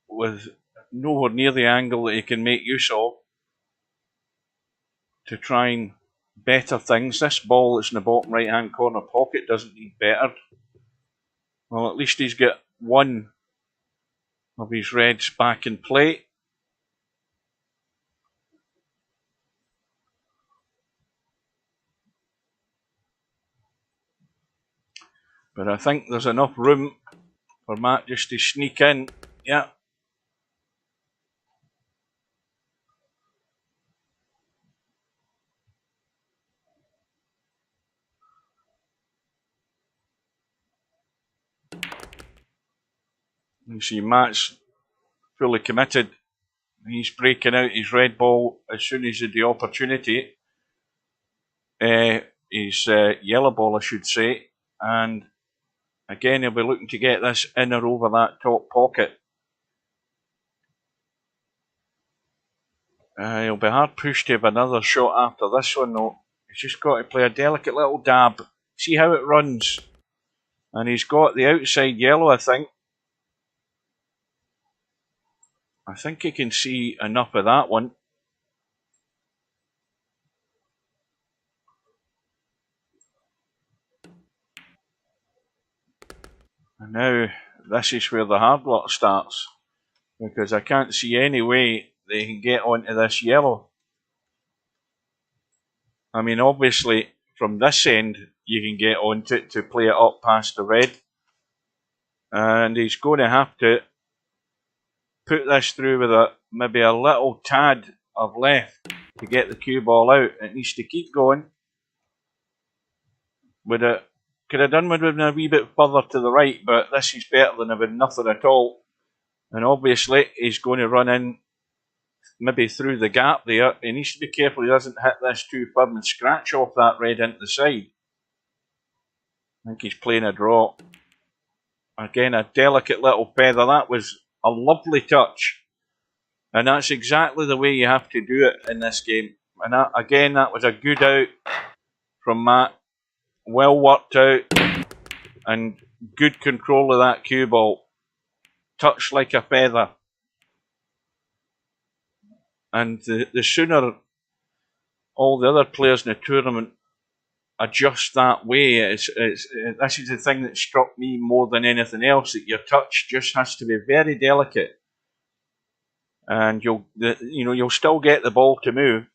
with nowhere near the angle that he can make use of to try and better things. This ball that's in the bottom right hand corner pocket doesn't need bettered. Well, at least he's got one of his reds back in play. But I think there's enough room for Matt just to sneak in. Yeah. You see Matt's fully committed. He's breaking out his red ball as soon as he had the opportunity. His yellow ball, I should say. And again, he'll be looking to get this in or over that top pocket. He'll be hard pushed to have another shot after this one though. He's just got to play a delicate little dab. See how it runs. And he's got the outside yellow, I think. I think he can see enough of that one. And now this is where the hard work starts. Because I can't see any way they can get onto this yellow. I mean, obviously, from this end, you can get onto it to play it up past the red. And he's going to have to put this through with maybe a little tad of left to get the cue ball out. It needs to keep going. Could have done with it a wee bit further to the right, but this is better than having nothing at all. And obviously, he's going to run in maybe through the gap there. He needs to be careful he doesn't hit this too firm and scratch off that red into the side. I think he's playing a draw. Again, a delicate little feather. That was a lovely touch. And that's exactly the way you have to do it in this game. And again, that was a good out from Matt. Well worked out. And good control of that cue ball. Touched like a feather. And the sooner all the other players in the tournament adjust that way, this is the thing that struck me more than anything else, that your touch just has to be very delicate. And you'll still get the ball to move.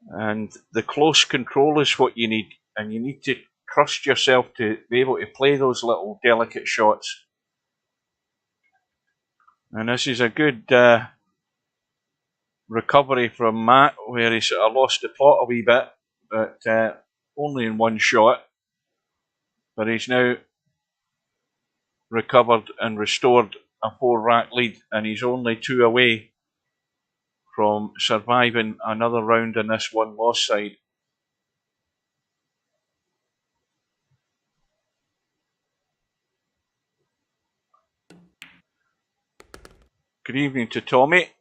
And the close control is what you need. And you need to trust yourself to be able to play those little delicate shots. And this is a good recovery from Matt, where he sort of lost the plot a wee bit, but only in one shot. But he's now recovered and restored a 4-rack lead, and he's only 2 away from surviving another round in this one-loss side. Good evening to Tommy.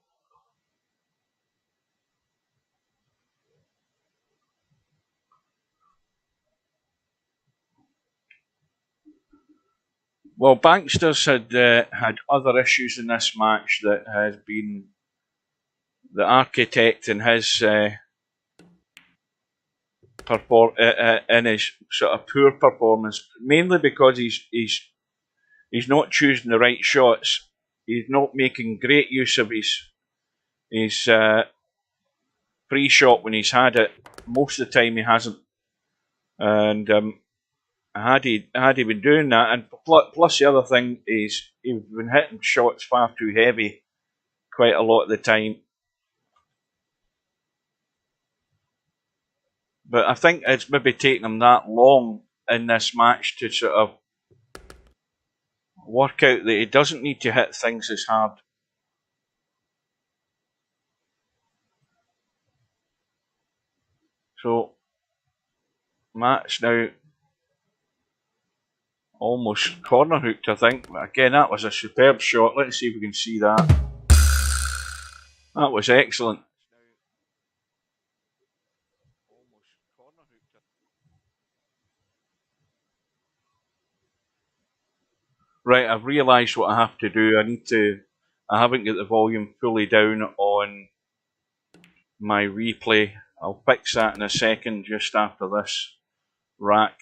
Well, Bankster's had other issues in this match that has been the architect in his in his sort of poor performance, mainly because he's not choosing the right shots. He's not making great use of his free shot when he's had it. Most of the time he hasn't, and had he been doing that, and plus the other thing is he's been hitting shots far too heavy quite a lot of the time. But I think it's maybe taken him that long in this match to sort of work out that he doesn't need to hit things as hard. So Matt's now almost corner hooked, I think. But again, that was a superb shot. Let's see if we can see that. That was excellent. Right, I've realised what I have to do. I haven't got the volume fully down on my replay. I'll fix that in a second just after this rack.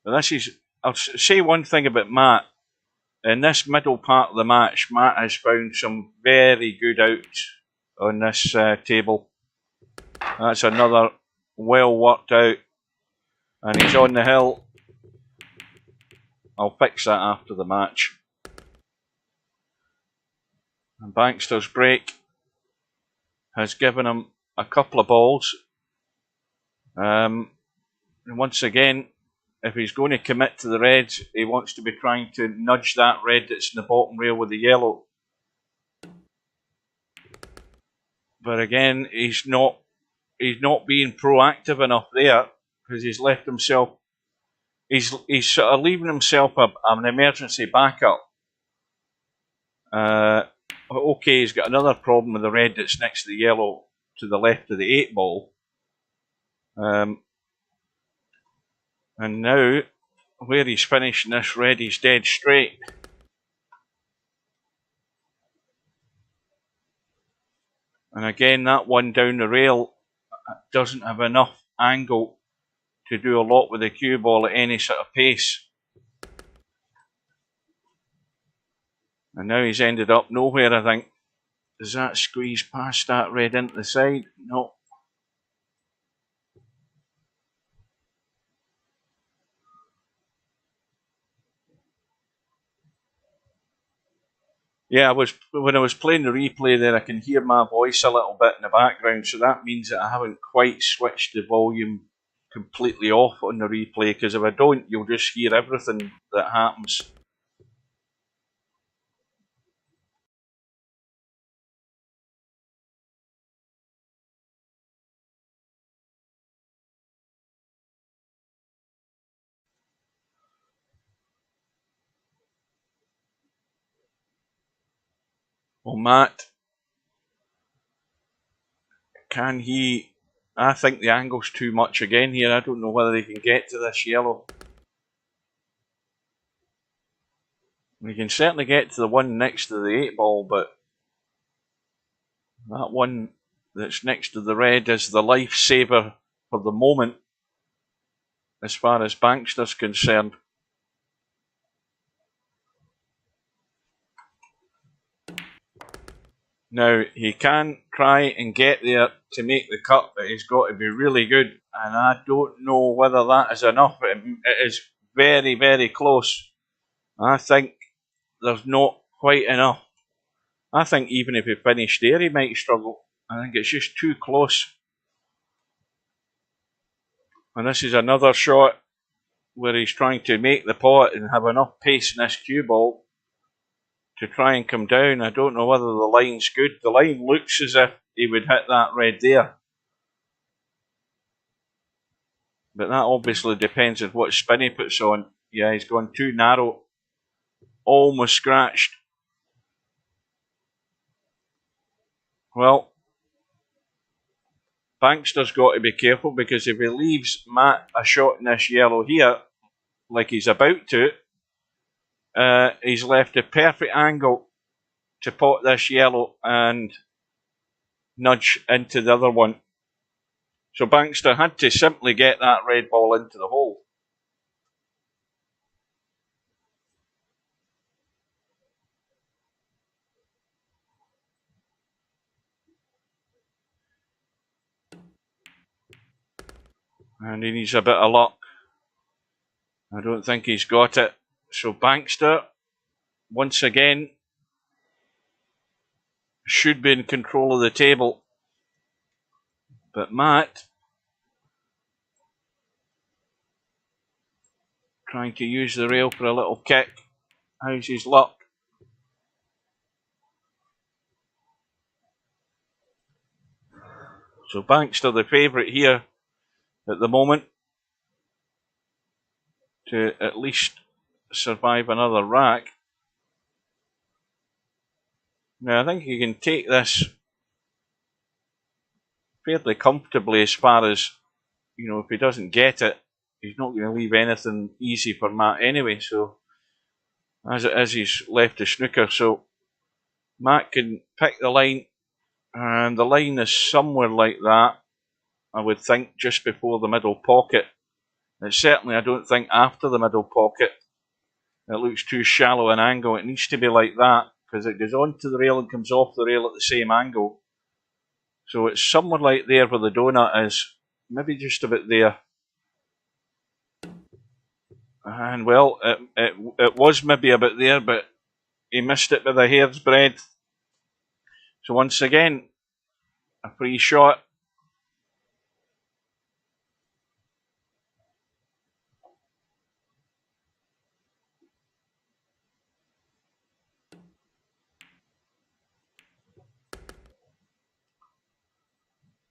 But this is, I'll say one thing about Matt. In this middle part of the match, Matt has found some very good outs on this table. That's another well worked out. And he's on the hill. I'll fix that after the match. And Bankster's break has given him a couple of balls. And once again, if he's going to commit to the reds, he wants to be trying to nudge that red that's in the bottom rail with the yellow. But again, he's not being proactive enough there because he's left himself. He's sort of leaving himself an emergency backup. Okay, he's got another problem with the red that's next to the yellow to the left of the 8 ball. And now, where he's finishing this red, he's dead straight. And again, that one down the rail doesn't have enough angle to do a lot with the cue ball at any sort of pace. And now he's ended up nowhere, I think. Does that squeeze past that red into the side? No. Yeah, when I was playing the replay there, I can hear my voice a little bit in the background, so that means that I haven't quite switched the volume completely off on the replay, because if I don't, you'll just hear everything that happens. Well, Matt, can he... I think the angle's too much again here. I don't know whether he can get to this yellow. We can certainly get to the one next to the 8 ball, but that one that's next to the red is the lifesaver for the moment, as far as Bankster's concerned. Now, he can try and get there to make the cut, but he's got to be really good, and I don't know whether that is enough. It is very, very close. I think there's not quite enough. I think even if he finished there, he might struggle. I think it's just too close. And this is another shot where he's trying to make the pot and have enough pace in this cue ball. to try and come down. I don't know whether the line's good. The line looks as if he would hit that red there. But that obviously depends on what spin he puts on. Yeah, he's gone too narrow. Almost scratched. Well, Bankster's got to be careful, because if he leaves Matt a shot in this yellow here, like he's about to, he's left a perfect angle to pot this yellow and nudge into the other one. So Bankster had to simply get that red ball into the hole. And he needs a bit of luck. I don't think he's got it. So Bankster, once again, should be in control of the table. But Matt, trying to use the rail for a little kick. How's his luck? So Bankster, the favourite here at the moment, to at least survive another rack. Now I think he can take this fairly comfortably, as far as, you know, if he doesn't get it, he's not going to leave anything easy for Matt anyway. So as it is, he's left the snooker. So Matt can pick the line, and the line is somewhere like that, I would think, just before the middle pocket. And certainly I don't think after the middle pocket. It looks too shallow an angle. It needs to be like that, because it goes onto the rail and comes off the rail at the same angle. So it's somewhere like there where the donut is, maybe just about there. And well, it was maybe about there, but he missed it with a hair's breadth. So once again, a free shot.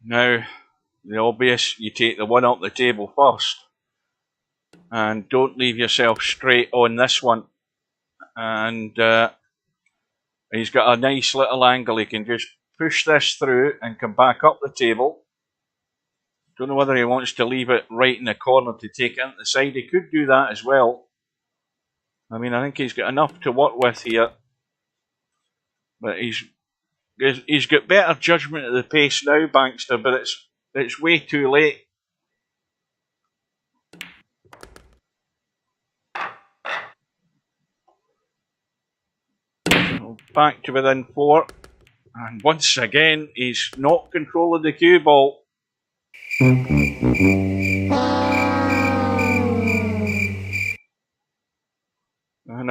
Now, the obvious, you take the one up the table first, and don't leave yourself straight on this one. And he's got a nice little angle. He can just push this through and come back up the table. Don't know whether he wants to leave it right in the corner to take it into the side. He could do that as well. I mean, I think he's got enough to work with here. But he's got better judgment of the pace now, Bankster, but it's way too late. So back to within 4. And once again, he's not control of the cue ball. And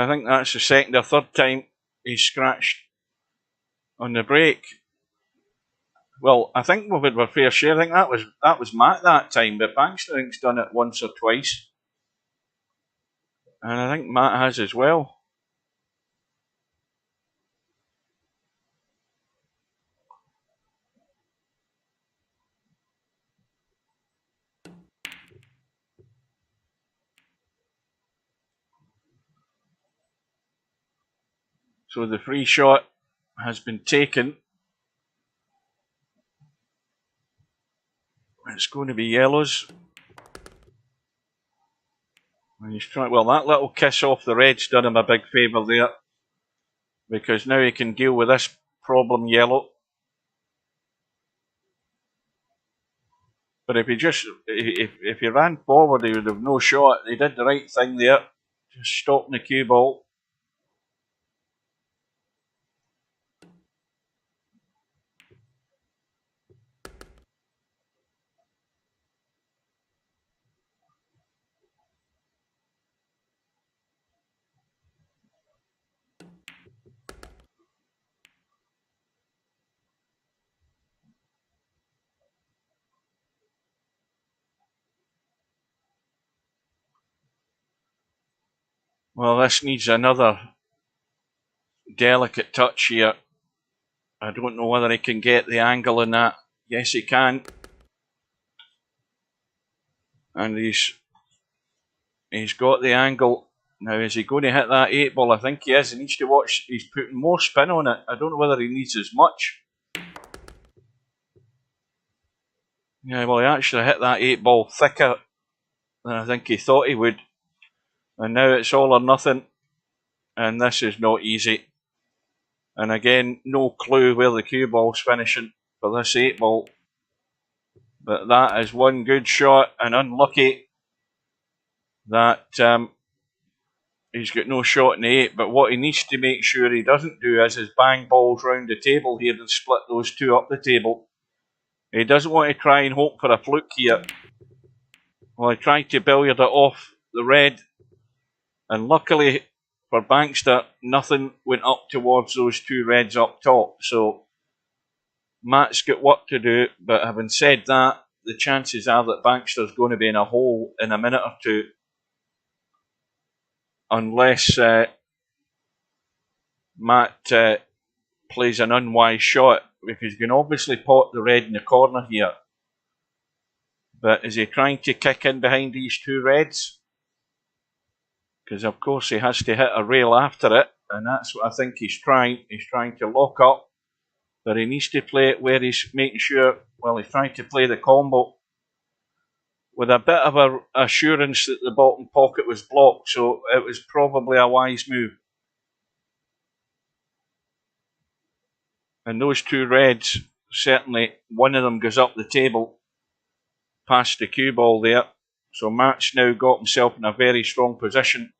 I think that's the second or third time he's scratched on the break. Well, I think we've had our fair share. I think that was Matt that time, but Bankster, I think's done it once or twice. And I think Matt has as well. So the free shot has been taken. It's going to be yellows. And he's trying. Well, that little kiss off the red's done him a big favour there, because now he can deal with this problem yellow. But if he ran forward, he would have no shot. He did the right thing there, just stopping the cue ball. Well, this needs another delicate touch here. I don't know whether he can get the angle in that. Yes, he can. And he's got the angle. Now, is he going to hit that 8 ball? I think he is. He needs to watch. He's putting more spin on it. I don't know whether he needs as much. Yeah, well, he actually hit that 8 ball thicker than I think he thought he would. And now it's all or nothing. And this is not easy. And again, no clue where the cue ball's finishing for this 8 ball. But that is one good shot, and unlucky that he's got no shot in the 8. But what he needs to make sure he doesn't do is bang balls round the table here and split those two up the table. He doesn't want to try and hope for a fluke here. Well, he tried to billiard it off the red, and luckily for Bankster, nothing went up towards those two reds up top. So Matt's got work to do, but having said that, the chances are that Bankster's going to be in a hole in a minute or two, unless Matt plays an unwise shot, because you can obviously pot the red in the corner here. But is he trying to kick in behind these two reds? Because of course he has to hit a rail after it, and that's what I think he's trying. He's trying to lock up, but he needs to play it where he's making sure, well, he's trying to play the combo with a bit of a assurance that the bottom pocket was blocked, so it was probably a wise move. And those two reds, certainly one of them goes up the table past the cue ball there. So Matt's now got himself in a very strong position.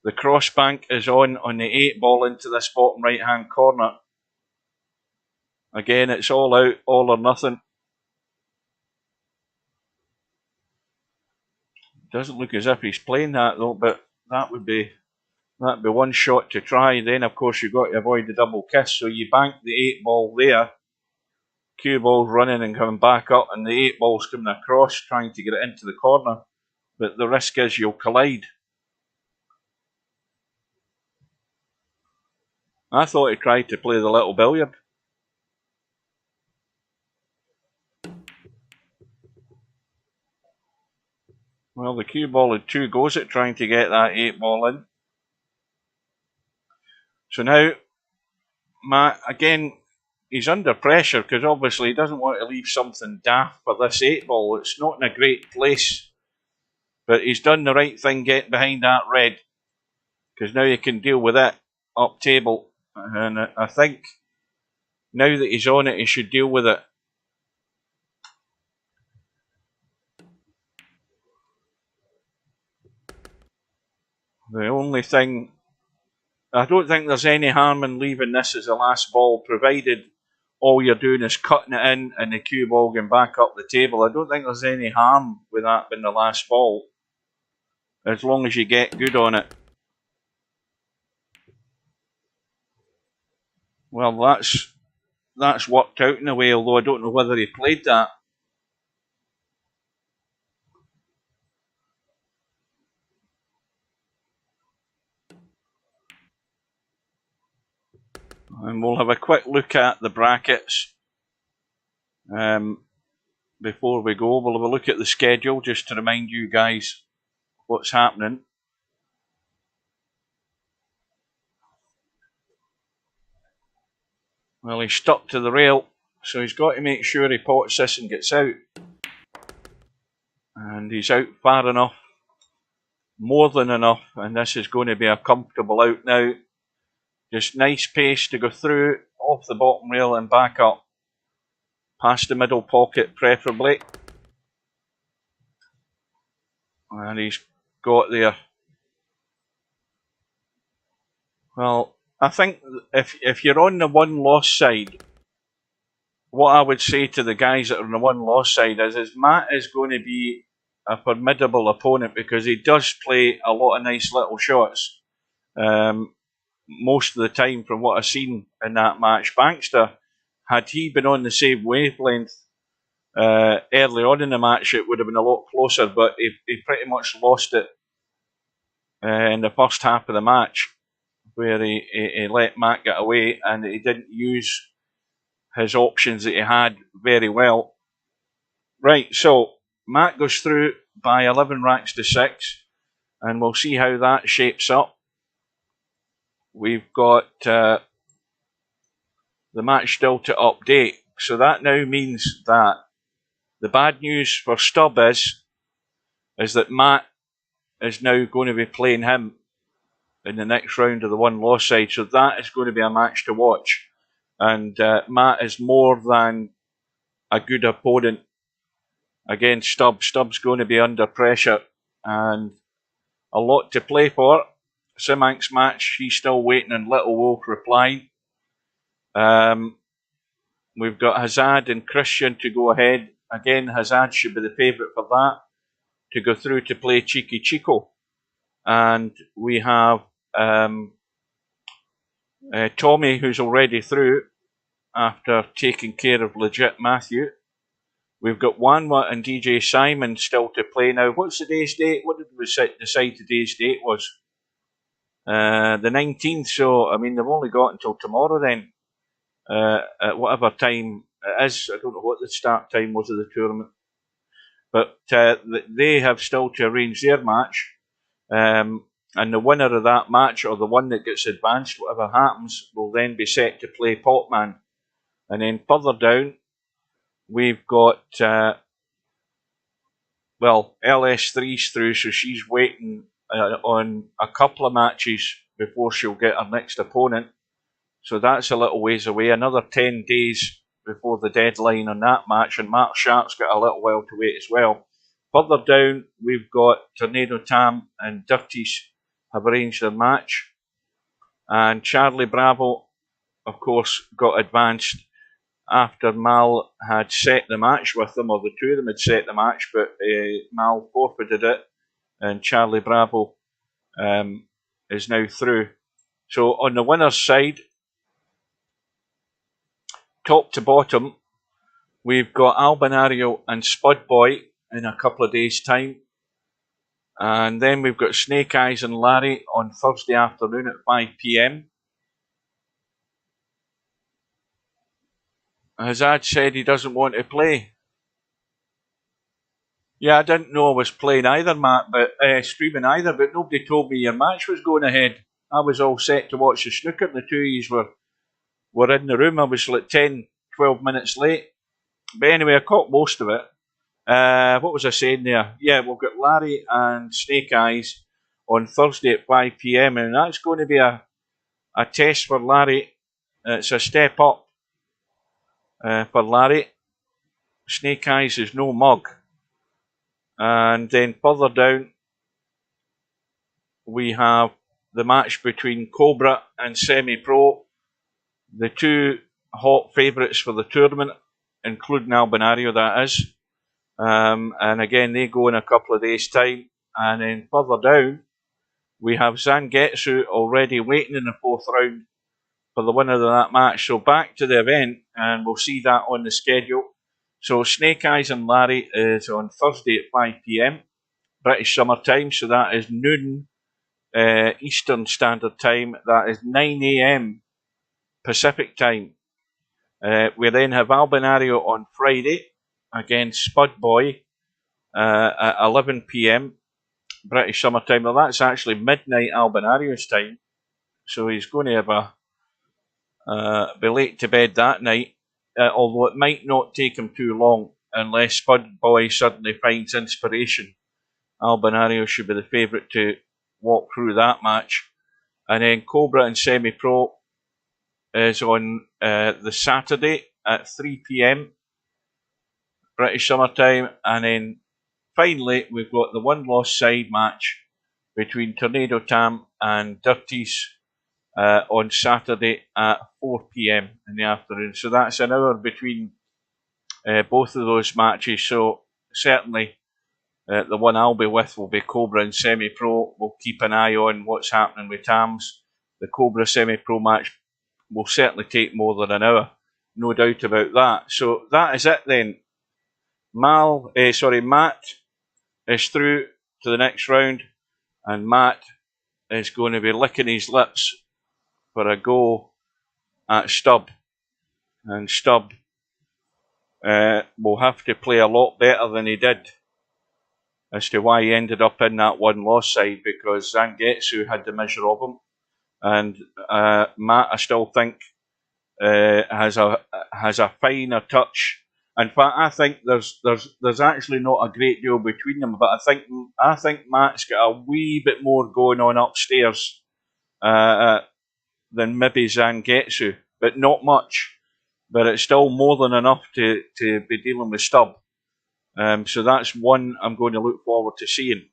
The cross bank is on the 8 ball into this bottom right hand corner. Again, it's all out, all or nothing. Doesn't look as if he's playing that though, but that'd be one shot to try. Then of course you've got to avoid the double kiss, so you bank the 8 ball there. Cue ball's running and coming back up, and the 8 ball's coming across, trying to get it into the corner. But the risk is you'll collide. I thought he tried to play the little billiard. Well, the cue ball had 2 goes at trying to get that 8 ball in. So now, Matt, again, he's under pressure because obviously he doesn't want to leave something daft for this 8 ball. It's not in a great place, but he's done the right thing getting behind that red, because now you can deal with it up table. And I think now that he's on it, he should deal with it. The only thing, I don't think there's any harm in leaving this as the last ball, provided all you're doing is cutting it in and the cue ball going back up the table. I don't think there's any harm with that being the last ball, as long as you get good on it. Well, that's worked out in a way, although I don't know whether he played that. And we'll have a quick look at the brackets before we go. We'll have a look at the schedule just to remind you guys what's happening. Well, he's stuck to the rail, so he's got to make sure he pots this and gets out. And he's out far enough, more than enough, and this is going to be a comfortable out now. Just nice pace to go through, off the bottom rail and back up, past the middle pocket preferably. And he's got there. Well, I think if you're on the one-loss side, what I would say to the guys that are on the one-loss side is Matt is going to be a formidable opponent, because he does play a lot of nice little shots. Most of the time, from what I've seen in that match, Bankster, had he been on the same wavelength early on in the match, it would have been a lot closer, but he pretty much lost it in the first half of the match. where he let Matt get away and he didn't use his options that he had very well. Right, so Matt goes through by 11 racks to 6, and we'll see how that shapes up. We've got the match still to update, so that now means that the bad news for Stubb is that Matt is now going to be playing him in the next round of the one-loss side, so that is going to be a match to watch. And Matt is more than a good opponent against Stubb. Stubb's going to be under pressure and a lot to play for. Simank's match, he's still waiting on Little Wolf replying. We've got Hazard and Christian to go ahead. Again, Hazard should be the favourite for that, to go through to play Cheeky Chico. And we have Tommy, who's already through after taking care of Legit Matthew. We've got Wanwa and DJ Simon still to play now. What's today's date? What did we decide today's date was? The 19th, so I mean they've only got until tomorrow then. At whatever time it is. I don't know what the start time was of the tournament. But they have still to arrange their match. And the winner of that match, or the one that gets advanced, whatever happens, will then be set to play Potman. And then further down, we've got, LS3's through, so she's waiting on a couple of matches before she'll get her next opponent. So that's a little ways away, another 10 days before the deadline on that match, and Mark Sharp's got a little while to wait as well. Further down, we've got Tornado Tam and Dirties have arranged their match. And Charlie Bravo, of course, got advanced after Mal had set the match with them, or the two of them had set the match, but Mal forfeited it, and Charlie Bravo is now through. So on the winner's side, top to bottom, we've got Albinario and Spud Boy in a couple of days' time. And then we've got Snake Eyes and Larry on Thursday afternoon at 5 PM. Hazard said he doesn't want to play. Yeah, I didn't know I was playing either, Matt, but streaming either, but nobody told me your match was going ahead. I was all set to watch the snooker, and the two of you were in the room. I was like 10, 12 minutes late. But anyway, I caught most of it. What was I saying there? Yeah, we've got Larry and Snake Eyes on Thursday at 5 PM, and that's going to be a test for Larry. It's a step up for Larry. Snake Eyes is no mug. And then further down, we have the match between Cobra and Semi-Pro, the two hot favourites for the tournament, including Albinario, that is. And again, they go in a couple of days' time. And then further down, we have Zangetsu already waiting in the fourth round for the winner of that match. So back to the event, and we'll see that on the schedule. So Snake Eyes and Larry is on Thursday at 5 PM, British Summer Time. So that is noon Eastern Standard Time. That is 9 AM Pacific Time. We then have Albinario on Friday against Spud Boy at 11 PM British Summer Time. Well, that's actually midnight Albinario's time, so he's going to have be late to bed that night, although it might not take him too long unless Spud Boy suddenly finds inspiration. Albinario should be the favourite to walk through that match. And then Cobra and Semi-Pro is on the Saturday at 3 PM British Summer Time. And then finally, we've got the one-loss side match between Tornado Tam and Dirties on Saturday at 4 PM in the afternoon. So that's an hour between both of those matches. So certainly the one I'll be with will be Cobra and Semi-Pro. We'll keep an eye on what's happening with Tams. The Cobra Semi-Pro match will certainly take more than an hour, no doubt about that. So that is it then. Matt is through to the next round, and Matt is going to be licking his lips for a go at Stubb. And Stubb will have to play a lot better than he did as to why he ended up in that one-loss side, because Zangetsu had the measure of him. And Matt, I still think, has a finer touch. In fact, I think there's actually not a great deal between them, but I think Matt's got a wee bit more going on upstairs than maybe Zangetsu, but not much. But it's still more than enough to be dealing with Stubb. So that's one I'm going to look forward to seeing.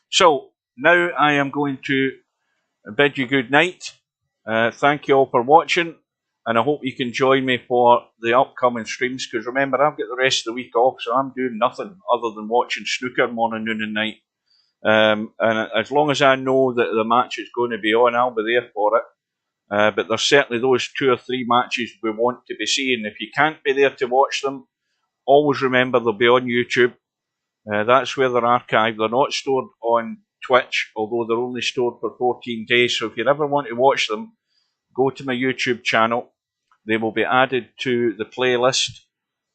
So now I am going to bid you good night. Thank you all for watching, and I hope you can join me for the upcoming streams, because remember, I've got the rest of the week off, so I'm doing nothing other than watching snooker morning, noon and night. And as long as I know that the match is going to be on, I'll be there for it. But there's certainly those 2 or 3 matches we want to be seeing. If you can't be there to watch them, always remember they'll be on YouTube. That's where they're archived. They're not stored on Twitch, although they're only stored for 14 days. So if you ever want to watch them, go to my YouTube channel. They will be added to the playlist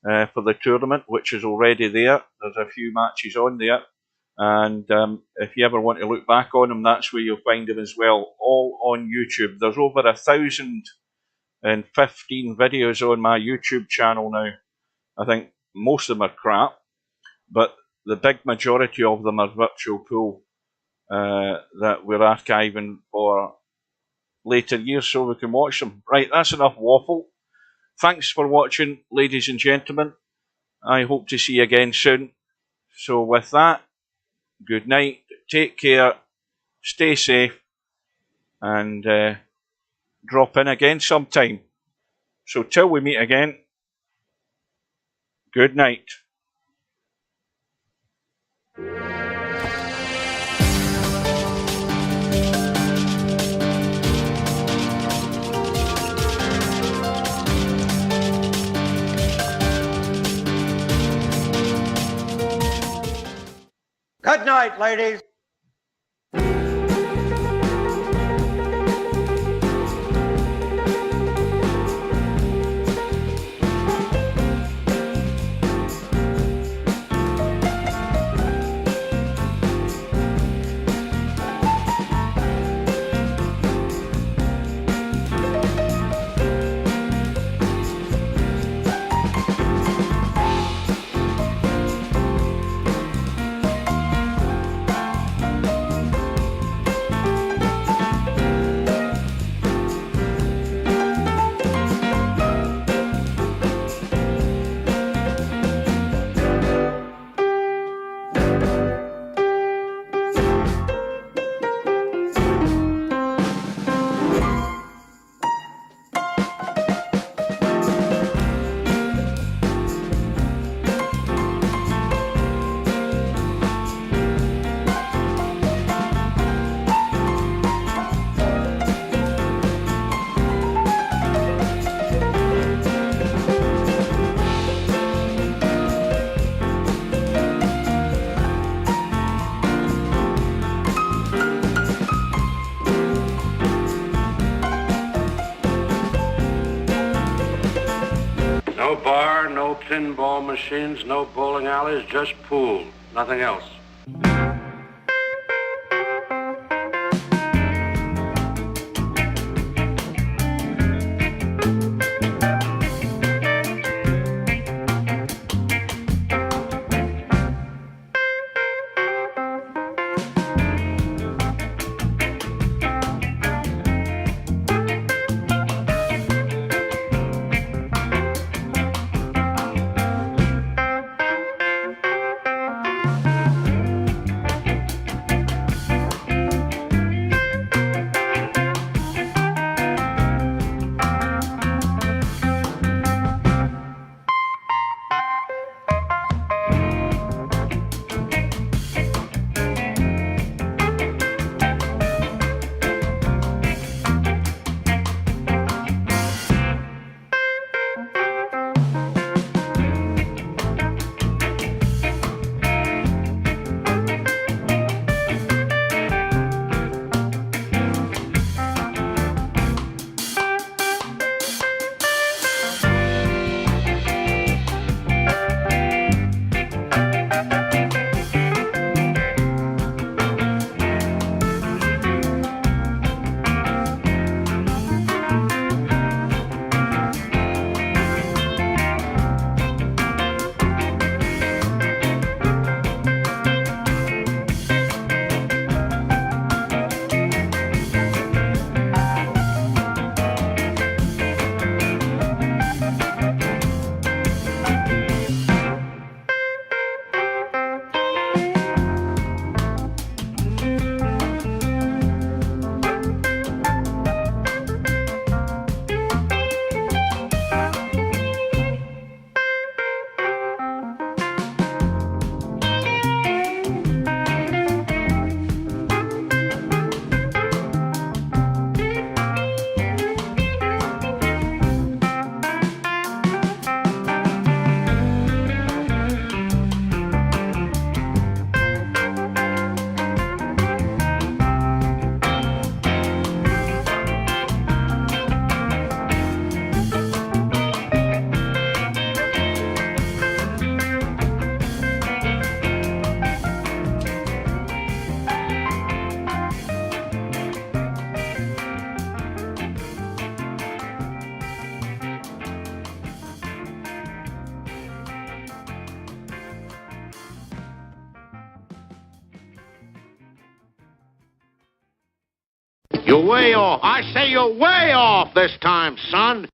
for the tournament, which is already there. There's a few matches on there. And if you ever want to look back on them, that's where you'll find them as well, all on YouTube. There's over 1,015 videos on my YouTube channel now. I think most of them are crap, but the big majority of them are virtual pool that we're archiving for later years so we can watch them. Right, that's enough waffle. Thanks for watching, ladies and gentlemen. I hope to see you again soon. So with that, good night, take care, stay safe, and drop in again sometime. So till we meet again, good night. Good night, ladies. No bar, no pinball machines, no bowling alleys, just pool. Nothing else. You're way off. I say you're way off this time, son.